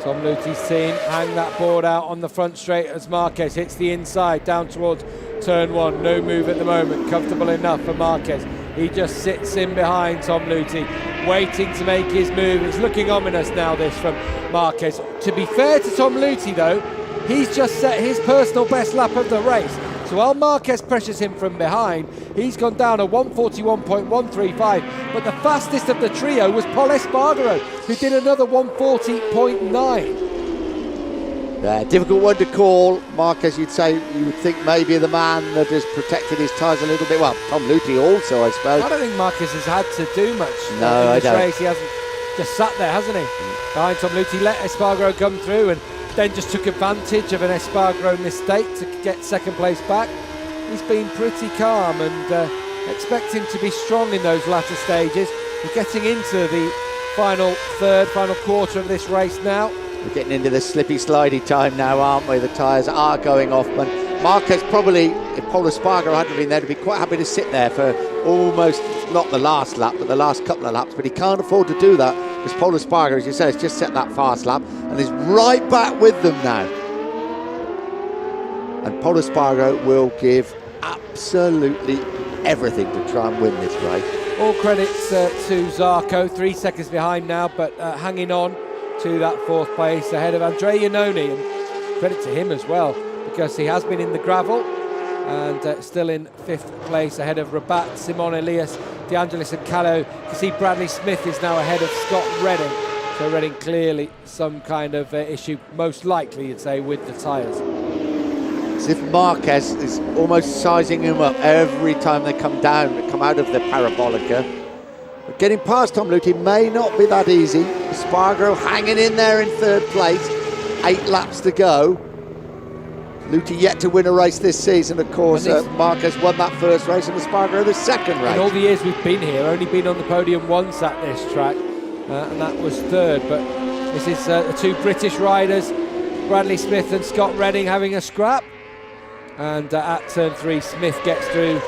Tom Luthi's team hang that board out on the front straight as Marquez hits the inside down towards turn 1. No move at the moment, comfortable enough for Marquez. He just sits in behind Tom Luthi, waiting to make his move. It's looking ominous now, this from Marquez. To be fair to Tom Luthi though, he's just set his personal best lap of the race. So while Marquez pressures him from behind, he's gone down a 141.135, but the fastest of the trio was Pol Espargaro, who did another 140.9. Yeah, difficult one to call. Marquez, you would think maybe the man that has protected his tyres a little bit. Well, Tom Luthi also, I suppose. I don't think Marquez has had to do much in this race. He hasn't just sat there, hasn't he? Behind Tom Luthi, let Espargaro come through and then just took advantage of an Espargaro mistake to get 2nd place back. He's been pretty calm, and expect him to be strong in those latter stages. We're getting into the final quarter of this race now. We're getting into the slippy slidey time now, aren't we? The tyres are going off, but Marquez probably, if Pol Espargaro hadn't been there, to be quite happy to sit there for almost, not the last lap, but the last couple of laps, but he can't afford to do that, because Pol Espargaro, as you say, has just set that fast lap and is right back with them now. And Pol Espargaro will give absolutely everything to try and win this race. All credits to Zarco, 3 seconds behind now, but hanging on to that 4th place ahead of Andrea Iannone, and credit to him as well, because he has been in the gravel and still in 5th place ahead of Rabat, Simon Elias, De Angelis and Kallio. You can see Bradley Smith is now ahead of Scott Redding. So Redding clearly some kind of issue, most likely you'd say, with the tyres. As if Marquez is almost sizing him up every time they come out of the parabolica. But getting past Tom Luthi may not be that easy. Espargaro hanging in there in 3rd place, 8 laps to go. Luthi yet to win a race this season, of course. Marquez won that 1st race and Espargaro the 2nd race. In all the years we've been here, only been on the podium once at this track, and that was 3rd. But this is the 2 British riders, Bradley Smith and Scott Redding, having a scrap. And at turn 3, Smith gets through.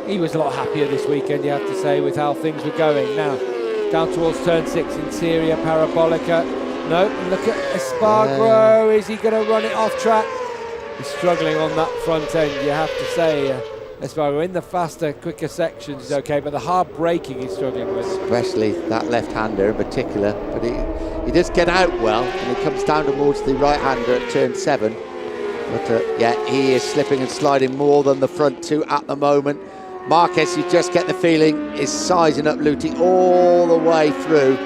He was a lot happier this weekend, you have to say, with how things were going. Now, down towards turn 6, interior parabolica. No, look at Espargaro. Is he going to run it off track? He's struggling on that front end, you have to say. Espargaro in the faster, quicker sections is okay, but the hard braking he's struggling with. Especially that left-hander in particular, but he does get out well, and he comes down towards the right-hander at turn 7. But yeah, he is slipping and sliding more than the front two at the moment. Marquez, you just get the feeling, is sizing up Luthi all the way through,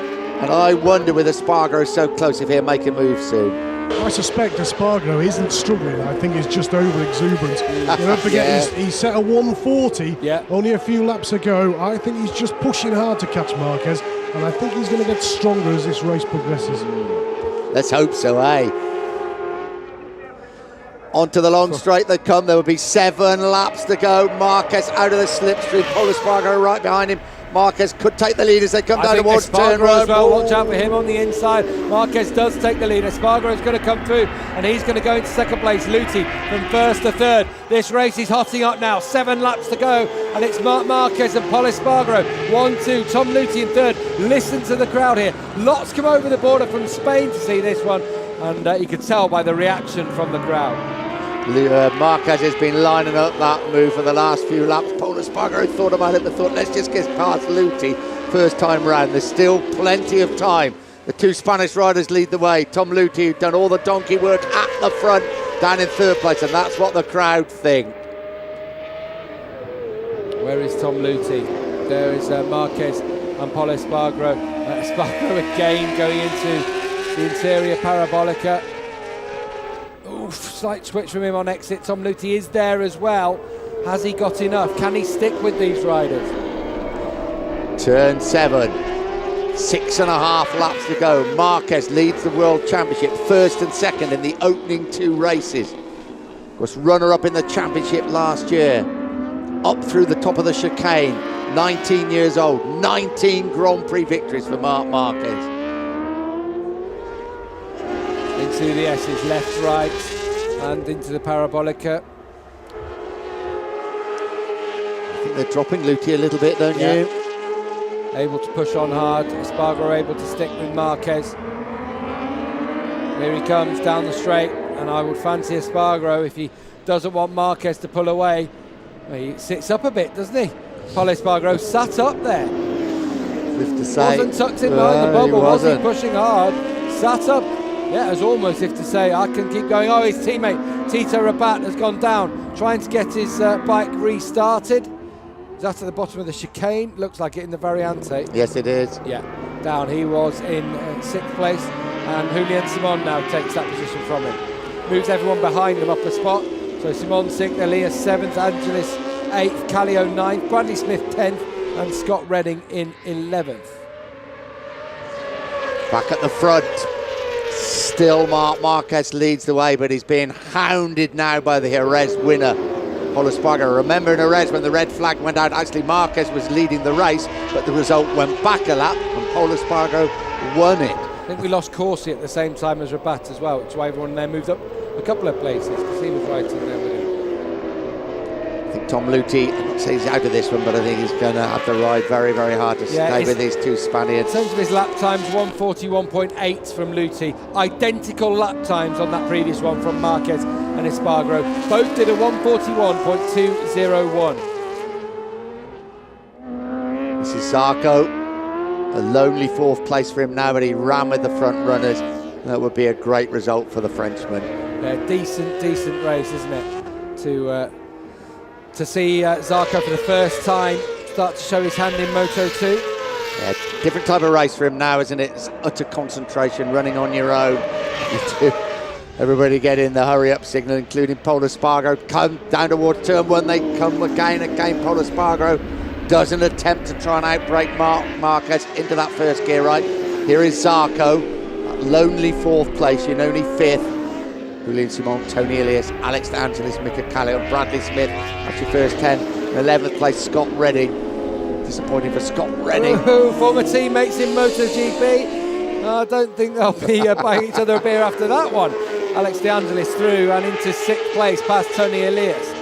and I wonder with Espargaro so close if he'll make a move soon. I suspect Espargaro isn't struggling. I think he's just over-exuberant. Don't forget, he set a 140 only a few laps ago. I think he's just pushing hard to catch Marquez, and I think he's going to get stronger as this race progresses. Let's hope so, eh? Onto the long straight they come. There will be 7 laps to go. Marquez out of the slipstream. Pol Espargaro right behind him. Marquez could take the lead as they come down towards turn road. Well. Watch out for him on the inside. Marquez does take the lead. Espargaro is going to come through, and he's going to go into second place. Luthi from first to third. This race is hotting up now. 7 laps to go, and it's Marquez and Pol Espargaro. 1-2. Tom Luthi in third. Listen to the crowd here. Lots come over the border from Spain to see this one, and you could tell by the reaction from the crowd. Marquez has been lining up that move for the last few laps. Pol Espargaro thought about it, but thought, let's just get past Luthi first time round. There's still plenty of time. The 2 Spanish riders lead the way. Tom Luthi, who's done all the donkey work at the front, down in third place, and that's what the crowd think. Where is Tom Luthi? There is Marquez and Pol Espargaro. Espargaro again going into the interior parabolica. Oof, slight switch from him on exit. Tom Luthi is there as well. Has he got enough? Can he stick with these riders? Turn 7, 6.5 laps to go. Marquez leads the World Championship, first and second in the opening 2 races. Was runner-up in the championship last year. Up through the top of the chicane, 19 years old, 19 Grand Prix victories for Marc Marquez. Into the S's, left, right, and into the parabolica. I think they're dropping Luthi a little bit, don't you? Able to push on hard. Espargaro able to stick with Marquez. Here he comes down the straight, and I would fancy Espargaro if he doesn't want Marquez to pull away. Well, he sits up a bit, doesn't he? Pol Espargaro sat up there. Wasn't tucked in behind the bubble, was he? Pushing hard, sat up. Yeah, it was almost if to say, I can keep going. Oh, his teammate, Tito Rabat, has gone down, trying to get his bike restarted. Is that at the bottom of the chicane? Looks like it in the Variante. Yes, it is. Yeah, down. He was in 6th place, and Julian Simon now takes that position from him. Moves everyone behind him up a spot. So Simon 6th, Elias 7th, Angelis 8th, Callio 9th, Bradley Smith 10th, and Scott Redding in 11th. Back at the front. Still Marc Marquez leads the way, but he's being hounded now by the Jerez winner, Pol Espargaro. Remember in Jerez when the red flag went out, actually Marquez was leading the race, but the result went back a lap and Pol Espargaro won it. I think we lost Corsi at the same time as Rabat as well, which is why everyone there moved up a couple of places, because he was right in there with him. I think Tom Luthi, I'm not saying he's out of this one, but I think he's going to have to ride very, very hard to stay with these 2 Spaniards. In terms of his lap times, 1:41.8 from Luthi. Identical lap times on that previous one from Marquez and Espargaro. Both did a 1:41.201. This is Zarco. A lonely 4th place for him now, but he ran with the front runners. That would be a great result for the Frenchman. Yeah, decent race, isn't it? To see Zarco for the first time start to show his hand in Moto2. Yeah, different type of race for him now, isn't it? It's utter concentration, running on your own. Everybody get in the hurry-up signal, including Pol Espargaro. Come down towards turn 1, they come again. Pol Espargaro doesn't attempt to try and outbrake Marquez into that first gear right. Here is Zarco, that lonely 4th place, you're only 5th. Julian Simon, Tony Elias, Alex De Angelis, Mika Callio, and Bradley Smith. That's your first 10. In 11th place, Scott Redding. Disappointing for Scott Redding. Former teammates in MotoGP. I don't think they'll be buying each other a beer after that one. Alex De Angelis through and into 6th place past Tony Elias.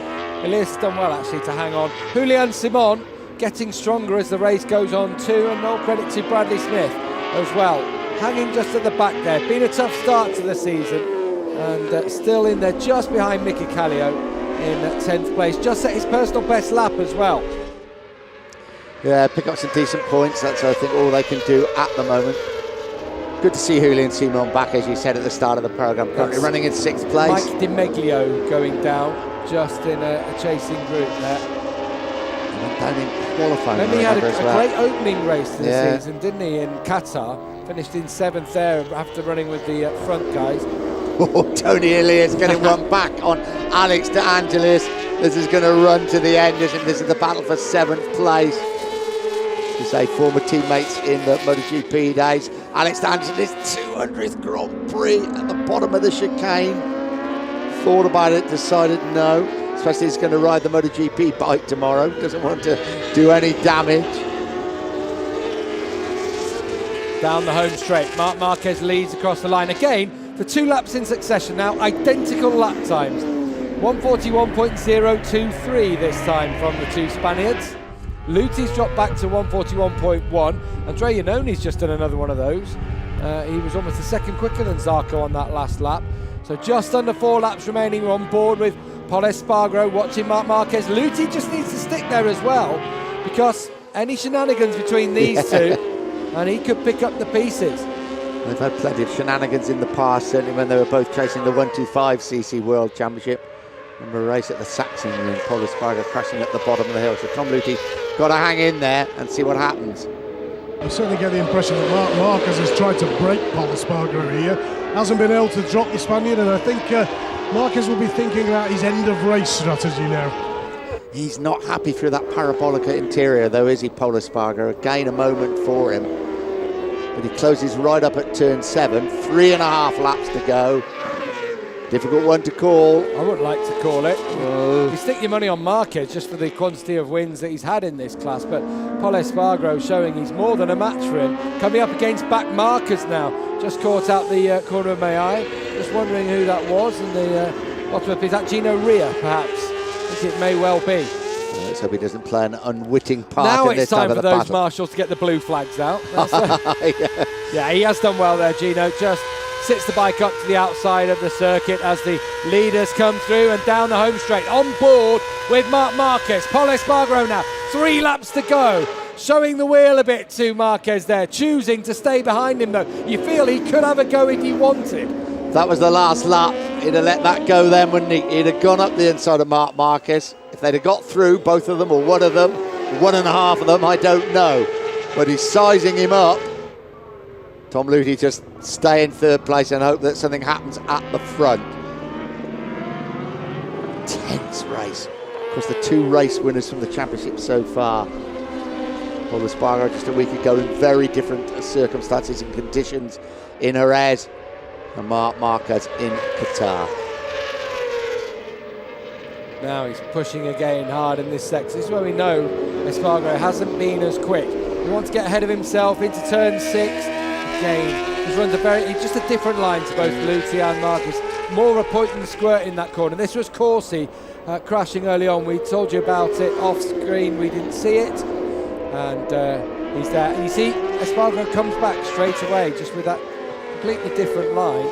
Elias has done well actually to hang on. Julian Simon getting stronger as the race goes on too, and all credit to Bradley Smith as well. Hanging just at the back there. Been a tough start to the season, and still in there just behind Mickey Callio. in 10th place. Just set his personal best lap as well. Yeah, pick up some decent points. That's, I think, all they can do at the moment. Good to see Julian Simon back, as you said at the start of the programme. Currently running in 6th place. Mike Di Meglio going down just in a chasing group there. He went down in qualifying. And he had a well. great opening race this season, didn't he, in Qatar? Finished in 7th there after running with the front guys. Oh, Tony Elias getting one back on Alex De Angelis. This is going to run to the end. This is the battle for 7th place. To say former teammates in the MotoGP days. Alex De Angelis, 200th Grand Prix at the bottom of the chicane. Thought about it, decided no. Especially he's going to ride the MotoGP bike tomorrow. Doesn't want to do any damage. Down the home straight, Marc Marquez leads across the line again for 2 laps in succession now, identical lap times. 141.023 this time from the 2 Spaniards. Luti's dropped back to 141.1. Andrea Iannoni's just done another one of those. He was almost a second quicker than Zarco on that last lap. So just under 4 laps remaining. We're on board with Pol Espargaro watching Marc Marquez. Luti just needs to stick there as well, because any shenanigans between these two and he could pick up the pieces. They've had plenty of shenanigans in the past, certainly when they were both chasing the 125cc World Championship. Remember a race at the Saxon and Pol Espargaro crashing at the bottom of the hill. So Tom Luthi got to hang in there and see what happens. I certainly get the impression that Marc Marquez has tried to break Pol Espargaro here. Hasn't been able to drop the Spaniard, and I think Marquez will be thinking about his end of race strategy now. He's not happy through that parabolica interior though, is he, Pol Espargaro? Again, a moment for him. But he closes right up at turn 7, 3.5 laps to go. Difficult one to call. I wouldn't like to call it. You stick your money on Marquez just for the quantity of wins that he's had in this class, but Pol Espargaro showing he's more than a match for him. Coming up against back Marquez now. Just caught out the corner of May. Just wondering who that was. And the bottom up, is that Gino Ria, perhaps? I think it may well be. Let's hope he doesn't play an unwitting part now in this it's time of for the those battle. marshals to get the blue flags out. Yeah, he has done well there, Gino. Just sits the bike up to the outside of the circuit as the leaders come through and down the home straight. On board with Marc Marquez. Pol Espargaro now, 3 laps to go. Showing the wheel a bit to Marquez there, choosing to stay behind him though. You feel he could have a go if he wanted. That was the last lap. He'd have let that go then, wouldn't he? He'd have gone up the inside of Marc Marquez. If they'd have got through, both of them or one of them, 1.5 of them, I don't know. But he's sizing him up. Tom Luthi just stay in 3rd place and hope that something happens at the front. Tense race. Of course, the 2 race winners from the championship so far. Pol Espargaro just a week ago in very different circumstances and conditions in Jerez, and Marc Marquez in Qatar. Now he's pushing again hard in this section. This is where we know Espargaro hasn't been as quick. He wants to get ahead of himself into turn 6. Again, he runs just a different line to both Luthi and Marquez. More of a point and squirt in that corner. This was Corsi crashing early on. We told you about it off screen. We didn't see it. And he's there. And you see, Espargaro comes back straight away, just with that completely different line.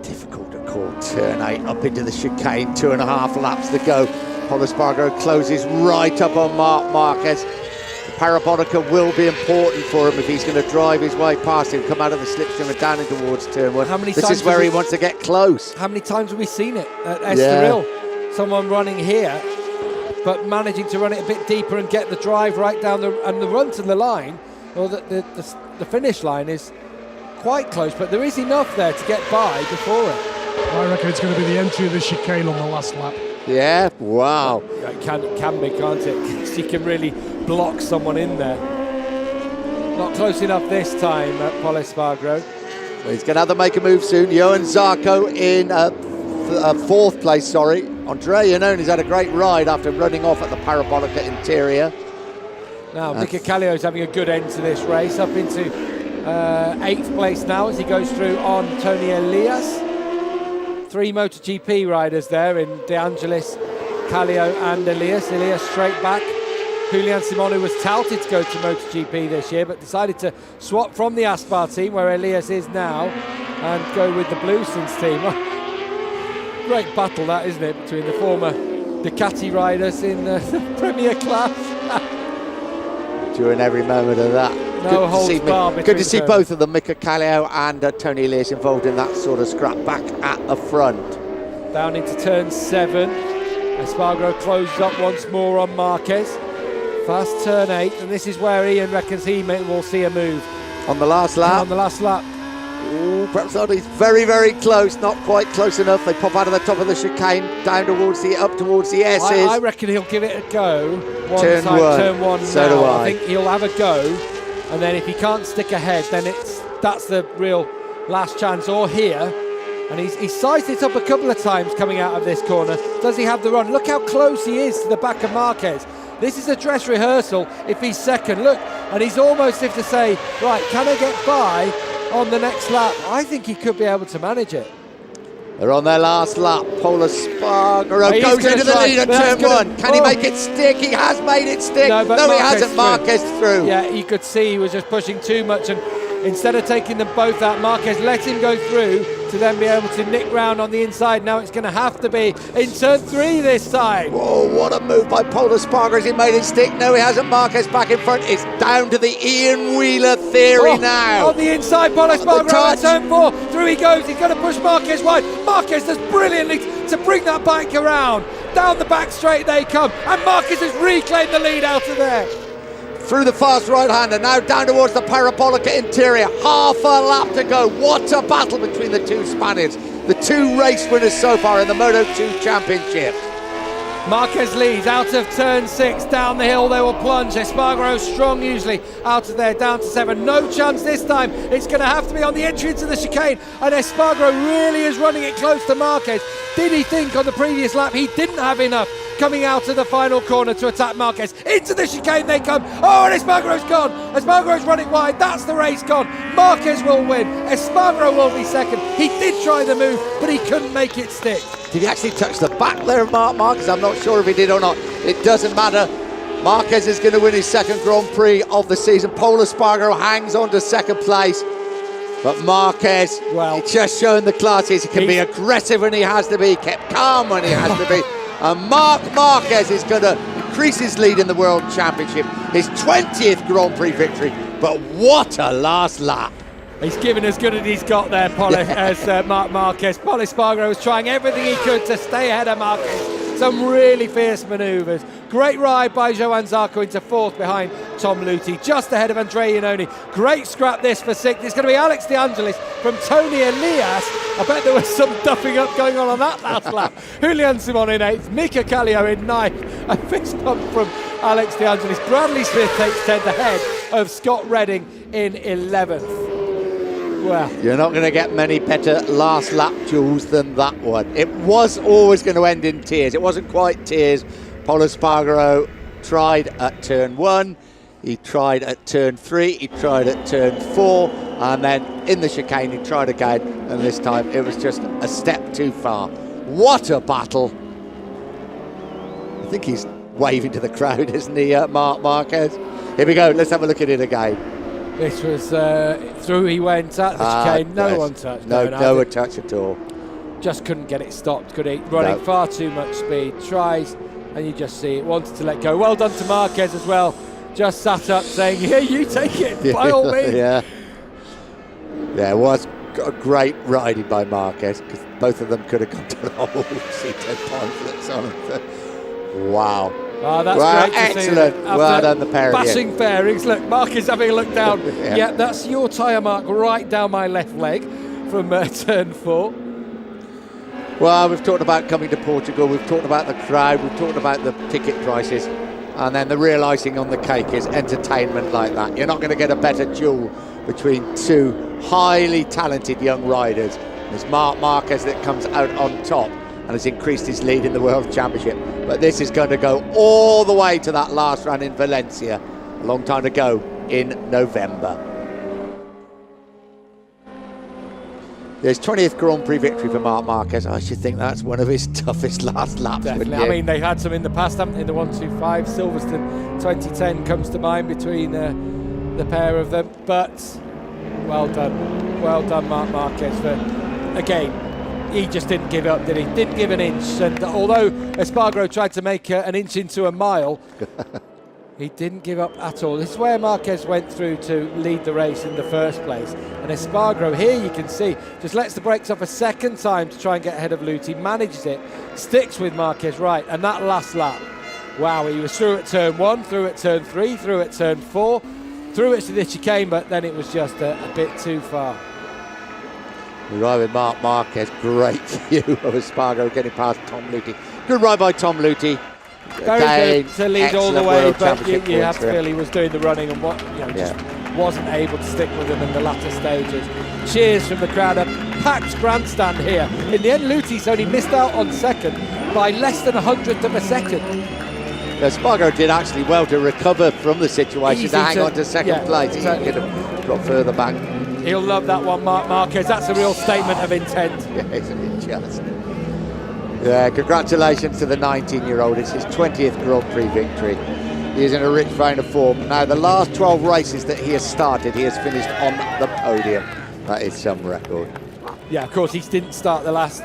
Difficult to call turn 8 up into the chicane, 2.5 laps to go. Pol Espargaro closes right up on Marc Marquez. The parabolica will be important for him if he's going to drive his way past him, come out of the slipstream and down in towards turn 1. This is where he wants to get close. How many times have we seen it at Estoril? Yeah. Someone running here, but managing to run it a bit deeper and get the drive right down the run to the line, or the finish line is quite close, but there is enough there to get by before it. I reckon it's going to be the entry of the chicane on the last lap. Yeah, wow. It can be, can't it? Because you can really block someone in there. Not close enough this time, Pol Espargaro. Well, he's going to have to make a move soon. Johan Zarco in 4th place, sorry. Andrea Iannoni's had a great ride after running off at the parabolica interior. Now, Mika Kallio's having a good end to this race, up into 8th place now as he goes through on Tony Elias. 3 MotoGP riders there in De Angelis, Kallio and Elias. Elias straight back. Julian Simon was touted to go to MotoGP this year, but decided to swap from the Aspar team, where Elias is now, and go with the Bluesons team. great battle that, isn't it, between the former Ducati riders in the Premier class. During every moment of that. No holds barred. Good to see both of them, Mika Kallio and Tony Elias, involved in that sort of scrap back at the front. Down into turn 7. Espargaro closes up once more on Marquez. Fast turn 8, and this is where Ian reckons he will see a move. On the last lap? On the last lap. Ooh, perhaps not. He's very, very close, not quite close enough. They pop out of the top of the chicane, up towards the S's. I reckon he'll give it a go. Turn one. So do I. I think he'll have a go, and then if he can't stick ahead, then that's the real last chance. Or here, and he's sized it up a couple of times coming out of this corner. Does he have the run? Look how close he is to the back of Marquez. This is a dress rehearsal if he's second. Look, and he's almost as if to say, right, can I get by on the next lap? I think he could be able to manage it. They're on their last lap. Espargaro goes into the lead at turn 1. Can he make it stick? He has made it stick. No, he hasn't. Marquez through. Yeah, you could see he was just pushing too much, and instead of taking them both out, Marquez let him go through to then be able to nick round on the inside. Now it's going to have to be in turn 3 this time. Whoa, what a move by Espargaro. Has he made it stick? No, he hasn't. Marquez back in front. It's down to the Ian Wheeler theory now. On the inside, Espargaro at turn 4. Through he goes. He's going to push Marquez wide. Marquez does brilliantly to bring that bike around. Down the back straight they come. And Marquez has reclaimed the lead out of there. Through the fast right-hander, now down towards the Parabolica interior. Half a lap to go. What a battle between the two Spaniards. The two race winners so far in the Moto2 Championship. Marquez leads out of turn 6, down the hill they will plunge. Espargaro strong usually out of there, down to 7. No chance this time. It's going to have to be on the entry into the chicane, and Espargaro really is running it close to Marquez. Did he think on the previous lap he didn't have enough coming out of the final corner to attack Marquez? Into the chicane they come. Oh, and Espargaro's gone. Espargaro's running wide. That's the race gone. Marquez will win. Espargaro will be second. He did try the move, but he couldn't make it stick. Did he actually touch the back there of Marquez? I'm not sure if he did or not. It doesn't matter. Marquez is going to win his second Grand Prix of the season. Espargaro hangs on to second place. But Marquez, he's just showing the classes. He can be aggressive when he has to be, kept calm when he has to be. And Marquez is going to increase his lead in the World Championship. His 20th Grand Prix victory. But what a last lap. He's given as good as he's got there, as Marc Marquez. Espargaro was trying everything he could to stay ahead of Marquez. Some really fierce manoeuvres. Great ride by Johann Zarco into 4th behind Tom Luthi, just ahead of Andrea Iannone. Great scrap this for 6th. It's going to be Alex De Angelis from Tony Elias. I bet there was some duffing up going on that last lap. Julian Simon in 8th, Mika Kallio in 9th. A fist bump from Alex De Angelis. Bradley Smith takes 10th ahead of Scott Redding in 11th. Well, you're not going to get many better last lap duels than that one. It was always going to end in tears. It wasn't quite tears. Espargaro tried at turn 1, he tried at turn 3, he tried at turn 4, and then in the chicane he tried again, and this time it was just a step too far. What a battle. I think he's waving to the crowd, isn't he, Marc Marquez? Here we go, let's have a look at it again. This was through he went at the chicane, no one touched. No touch at all. Just couldn't get it stopped, could he? Running far too much speed, tries, and you just see it, wanted to let go. Well done to Marquez as well, just sat up saying, yeah, you take it, by all means. Yeah, it was a great riding by Marquez, because both of them could have gone to the whole C10 pamphlets on it. Wow. Oh, that's great to excellent. See. Well done, the pair of you. Bashing fairings. Look, Mark is having a look down. Yeah, that's your tyre mark right down my left leg from turn 4. Well, we've talked about coming to Portugal, we've talked about the crowd, we've talked about the ticket prices, and then the real icing on the cake is entertainment like that. You're not going to get a better duel between two highly talented young riders. There's Marc Marquez that comes out on top and has increased his lead in the World Championship. But this is going to go all the way to that last run in Valencia, a long time to go in November. There's 20th Grand Prix victory for Marc Marquez. I should think that's one of his toughest last laps. Definitely. I mean, they've had some in the past, haven't they? The 125, Silverstone 2010 comes to mind between the pair of them. But well done Marc Marquez for, again, he just didn't give up, did he? Didn't give an inch. And although Espargaro tried to make an inch into a mile, he didn't give up at all. This is where Marquez went through to lead the race in the first place. And Espargaro, here you can see, just lets the brakes off a second time to try and get ahead of Luthi, manages it, sticks with Marquez, right, and that last lap, wow, he was through at turn 1, through at turn 3, through at turn 4, through it to the chicane, but then it was just a bit too far. We ride with Marc Marquez, great view of Espargaro getting past Tom Luthi. Good ride by Tom Luthi. Very good to lead all the way, but you have to feel he was doing the running and just wasn't able to stick with him in the latter stages. Cheers from the crowd, a packed grandstand here. In the end, Luthi's only missed out on second by less than 100th of a second. Espargaro did actually well to recover from the situation to hang on to second place. Exactly. He could have got further back. He'll love that one, Marc Marquez. That's a real statement of intent. Yeah, isn't it just? Yeah, congratulations to the 19-year-old. It's his 20th Grand Prix victory. He is in a rich vein of form. Now, the last 12 races that he has started, he has finished on the podium. That is some record. Yeah, of course, he didn't start the last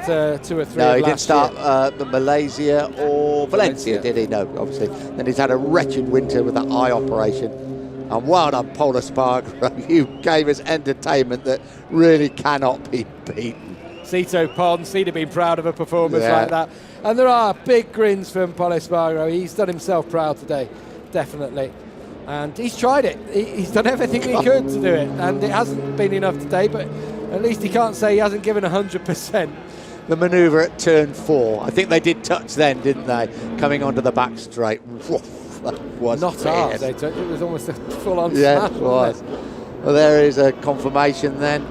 2 or 3. No, he didn't start the Malaysia or Valencia, did he? No, obviously. Then he's had a wretched winter with that eye operation. And well done, Pol Espargaro. You gave us entertainment that really cannot be beaten. Cito Pons, he'd have been proud of a performance like that. And there are big grins from Pol Espargaro. He's done himself proud today, definitely. And he's tried it. He's done everything he could to do it. And it hasn't been enough today, but at least he can't say he hasn't given 100%. The manoeuvre at turn 4, I think they did touch then, didn't they? Coming onto the back straight. That was not hard. It was almost a full-on smash. It was. Well, there is a confirmation then.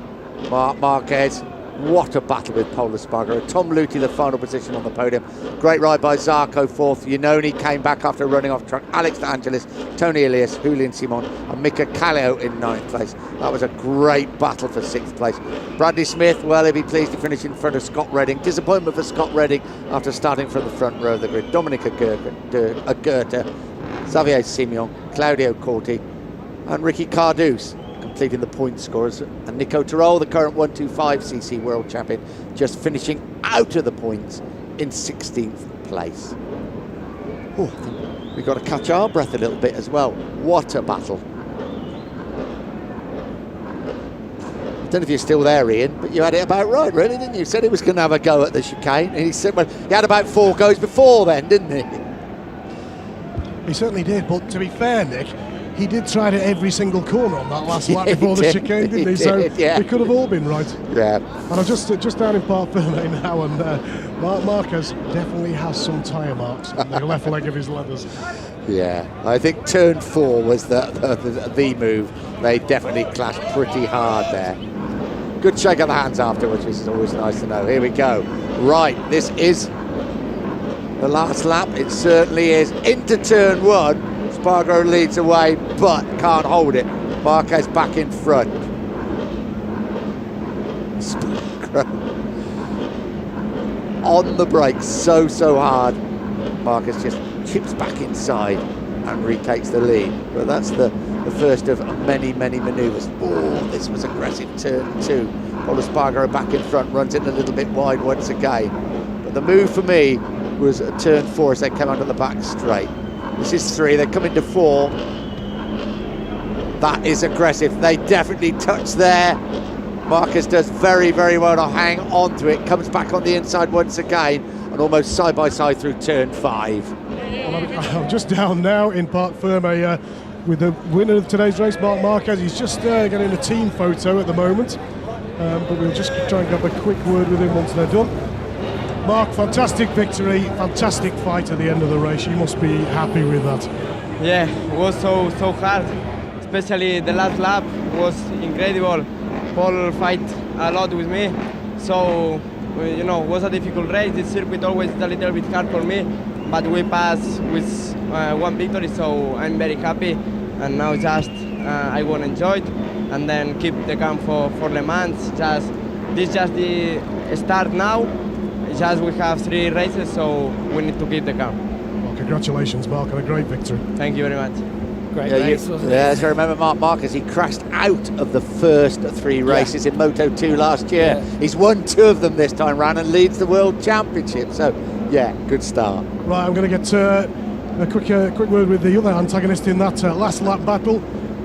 Marc Marquez. What a battle with Pol Espargaro. Tom Luthi, the final position on the podium. Great ride by Zarco, 4th. Iannone came back after running off track. Alex De Angelis, Tony Elias, Julian Simon, and Mika Kallio in 9th place. That was a great battle for 6th place. Bradley Smith, well, he'll be pleased to finish in front of Scott Redding. Disappointment for Scott Redding after starting from the front row of the grid. Dominic Agurta, Xavier Simeon, Claudio Corti, and Ricky Cardouse completing the point scorers, and Nico Tirol, the current 125cc world champion, just finishing out of the points in 16th place. Oh, I think we've got to catch our breath a little bit as well. What a battle. I don't know if you're still there, Ian, but you had it about right, really, didn't you? You said he was going to have a go at the chicane, and he said, well, he had about 4 goes before then, didn't he? He certainly did, but to be fair, Nick, he did try it at every single corner on that last lap before the chicane, didn't he? So we could have all been right. Yeah. And I'm just down in Parc Fermé now, and Marc Marquez definitely has some tyre marks on the left leg of his leathers. Yeah, I think turn 4 was the move. They definitely clashed pretty hard there. Good shake of the hands afterwards, which is always nice to know. Here we go. Right, this is the last lap. It certainly is. Into turn 1. Espargaro leads away, but can't hold it. Marquez back in front. Espargaro on the brakes so hard. Marquez just chips back inside and retakes the lead. But that's the first of many manoeuvres. Oh, this was aggressive. Turn 2. Pol Espargaro back in front, runs it a little bit wide once again. But the move for me was at turn 4 as they come onto the back straight. This is 3, they're coming to 4. That is aggressive. They definitely touch there. Marquez does very well to hang on to it. Comes back on the inside once again and almost side by side through turn 5. Well, I'm just down now in Parc Fermé with the winner of today's race, Marc Marquez. He's just getting a team photo at the moment, but we'll just try and grab a quick word with him once they're done. Marc, fantastic victory, fantastic fight at the end of the race. You must be happy with that. Yeah, it was so hard, especially the last lap was incredible. Paul fight a lot with me, so it was a difficult race. This circuit always a little bit hard for me, but we passed with 1 victory, so I'm very happy. And now just I want to enjoy it and then keep the camp for Le Mans. This is just the start now. Just we have 3 races, so we need to keep the camp. Well, congratulations, Marc, on a great victory. Thank you very much. Great Yeah, race, wasn't it? yeah, so remember Marc Marquez, he crashed out of the first 3 races in Moto2 last year. Yeah. He's won 2 of them this time round and leads the World Championship. So, yeah, good start. Right, I'm going to get a quick word with the other antagonist in that last lap battle.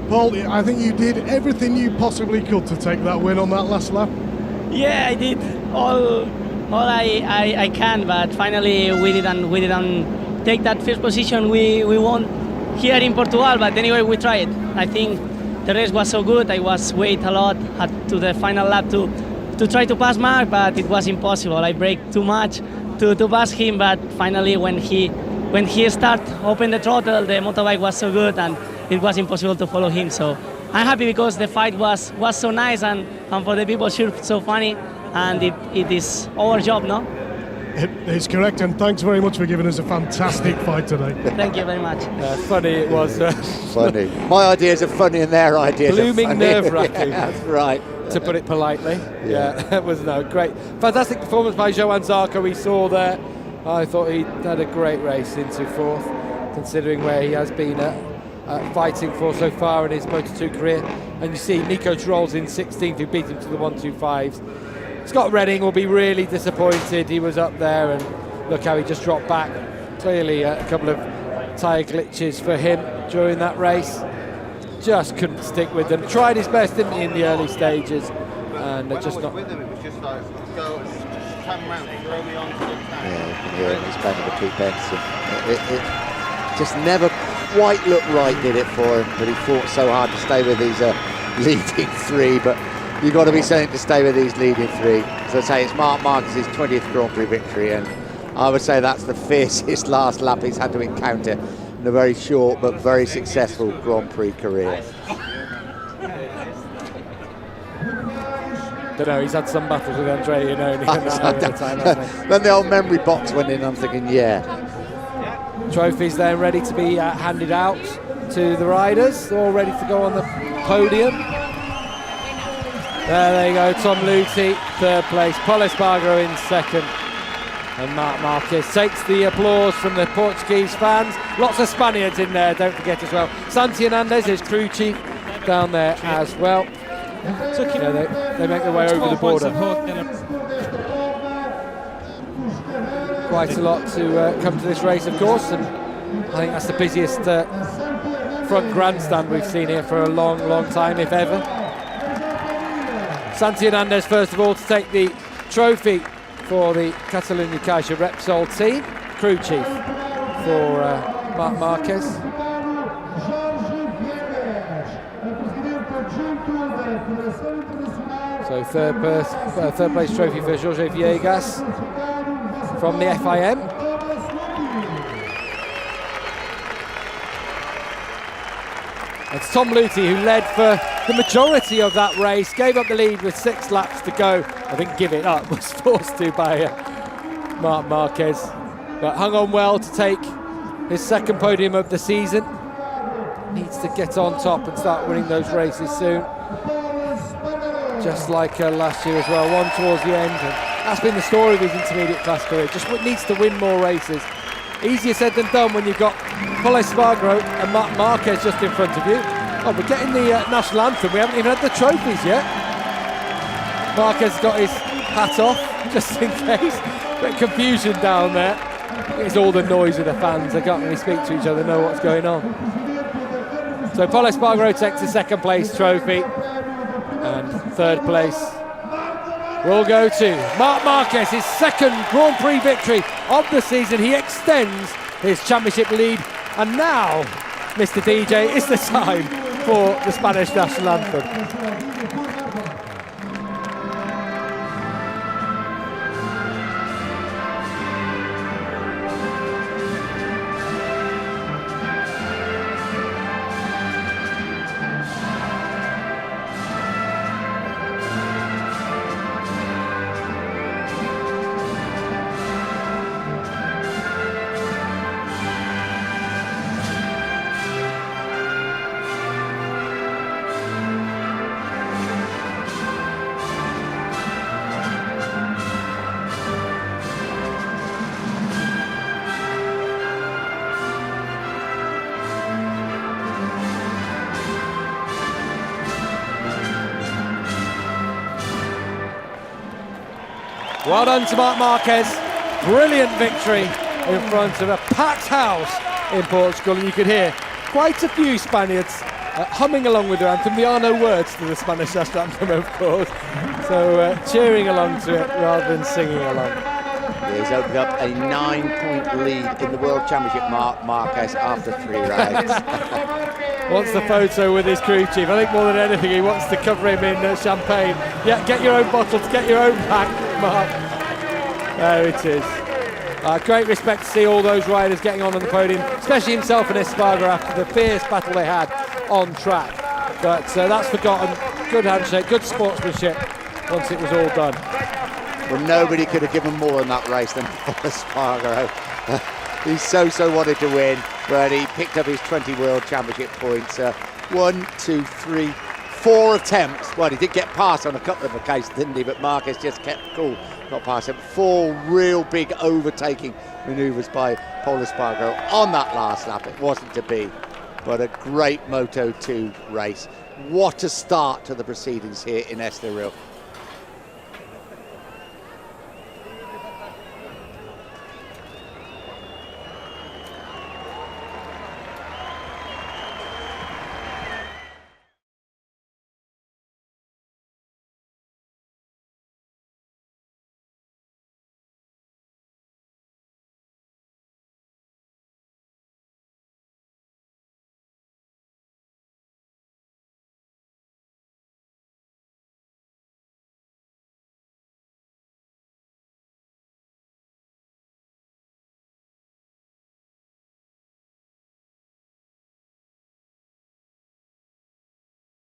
Paul, I think you did everything you possibly could to take that win on that last lap. Yeah, I did all I can, but finally we didn't take that first position. We won here in Portugal, but anyway we tried. I think the race was so good. I was wait a lot to the final lap to try to pass Mark, but it was impossible. I brake too much to pass him, but finally when he started open the throttle, the motorbike was so good and it was impossible to follow him. So I'm happy because the fight was so nice and for the people sure so funny, and it is our job, no? It is correct, and thanks very much for giving us a fantastic fight today. Thank you very much. Funny it was. Funny. My ideas are funny and their ideas Blooming are funny. nerve-wracking. Yeah, that's right. To put it politely. Yeah, it was great. Fantastic performance by Johann Zarco we saw there. I thought he had a great race into 4th, considering where he has been fighting for so far in his Moto2 career. And you see Nico Trolls in 16th, who beat him to the 125s. Scott Redding will be really disappointed. He was up there and look how he just dropped back. Clearly a couple of tyre glitches for him during that race. Just couldn't stick with them. Tried his best, didn't he, in the early stages, and just not. With him, it was just like, go and just come round and throw me onto the tank. Yeah, you can hear it. He's banging the two pence. It just never quite looked right, did it, for him? But he fought so hard to stay with these leading 3. But you've got to be saying to stay with these leading 3. As I say, it's Marc Marquez's 20th Grand Prix victory, and I would say that's the fiercest last lap he's had to encounter in a very short but very successful Grand Prix career. Don't know, he's had some battles with Andrea Iannone. Then the old memory box went in, I'm thinking, yeah. Trophies then ready to be handed out to the riders, all ready to go on the podium. There they go, Tom Luthi, 3rd place, Pol Espargaro in 2nd, and Marc Marquez takes the applause from the Portuguese fans. Lots of Spaniards in there, don't forget as well. Santi Hernandez, his crew chief, down there as well. They make their way over the border. Quite a lot to come to this race, of course, and I think that's the busiest front grandstand we've seen here for a long, long time, if ever. Santi Hernandez, first of all, to take the trophy for the Catalunya Caixa Repsol team, crew chief for Marc Marquez. So third place trophy for Jorge Villegas from the FIM. It's Tom Luthi who led for the majority of that race, gave up the lead with 6 laps to go. I think give it up, was forced to by Marc Marquez, but hung on well to take his 2nd podium of the season. Needs to get on top and start winning those races soon. Just like last year as well, one towards the end. And that's been the story of his intermediate class career. Just needs to win more races. Easier said than done when you've got Pol Espargaro and Marc Marquez just in front of you. Oh, we're getting the national anthem. We haven't even had the trophies yet. Marquez has got his hat off, just in case. Bit of confusion down there. It's all the noise of the fans. They can't really speak to each other, know what's going on. So Pol Espargaro takes the 2nd place trophy. And 3rd place will go to Marc Marquez, his 2nd Grand Prix victory of the season. He extends his championship lead, and now, Mr. DJ, is the time for the Spanish national anthem. Well done to Marc Marquez. Brilliant victory in front of a packed house in Portugal, and you could hear quite a few Spaniards humming along with their anthem. There are no words to the Spanish national anthem, of course, so cheering along to it rather than singing along. He's opened up a 9-point lead in the World Championship, Marc Marquez, after 3 rides. Wants the photo with his crew chief. I think more than anything he wants to cover him in champagne. Yeah, get your own bottles, get your own pack, Marc. There it is. Great respect to see all those riders getting on the podium, especially himself and Espargaro after the fierce battle they had on track. But that's forgotten. Good handshake, good sportsmanship once it was all done. Well, nobody could have given more in that race than Paul Espargaro. He so wanted to win, but he picked up his 20 World Championship points. 1, 2, 3, 4 attempts. Well, he did get past on a couple of occasions, didn't he? But Marquez just kept cool, got past him. 4 real big overtaking manoeuvres by Paul Espargaro on that last lap. It wasn't to be, but a great Moto2 race. What a start to the proceedings here in Estoril.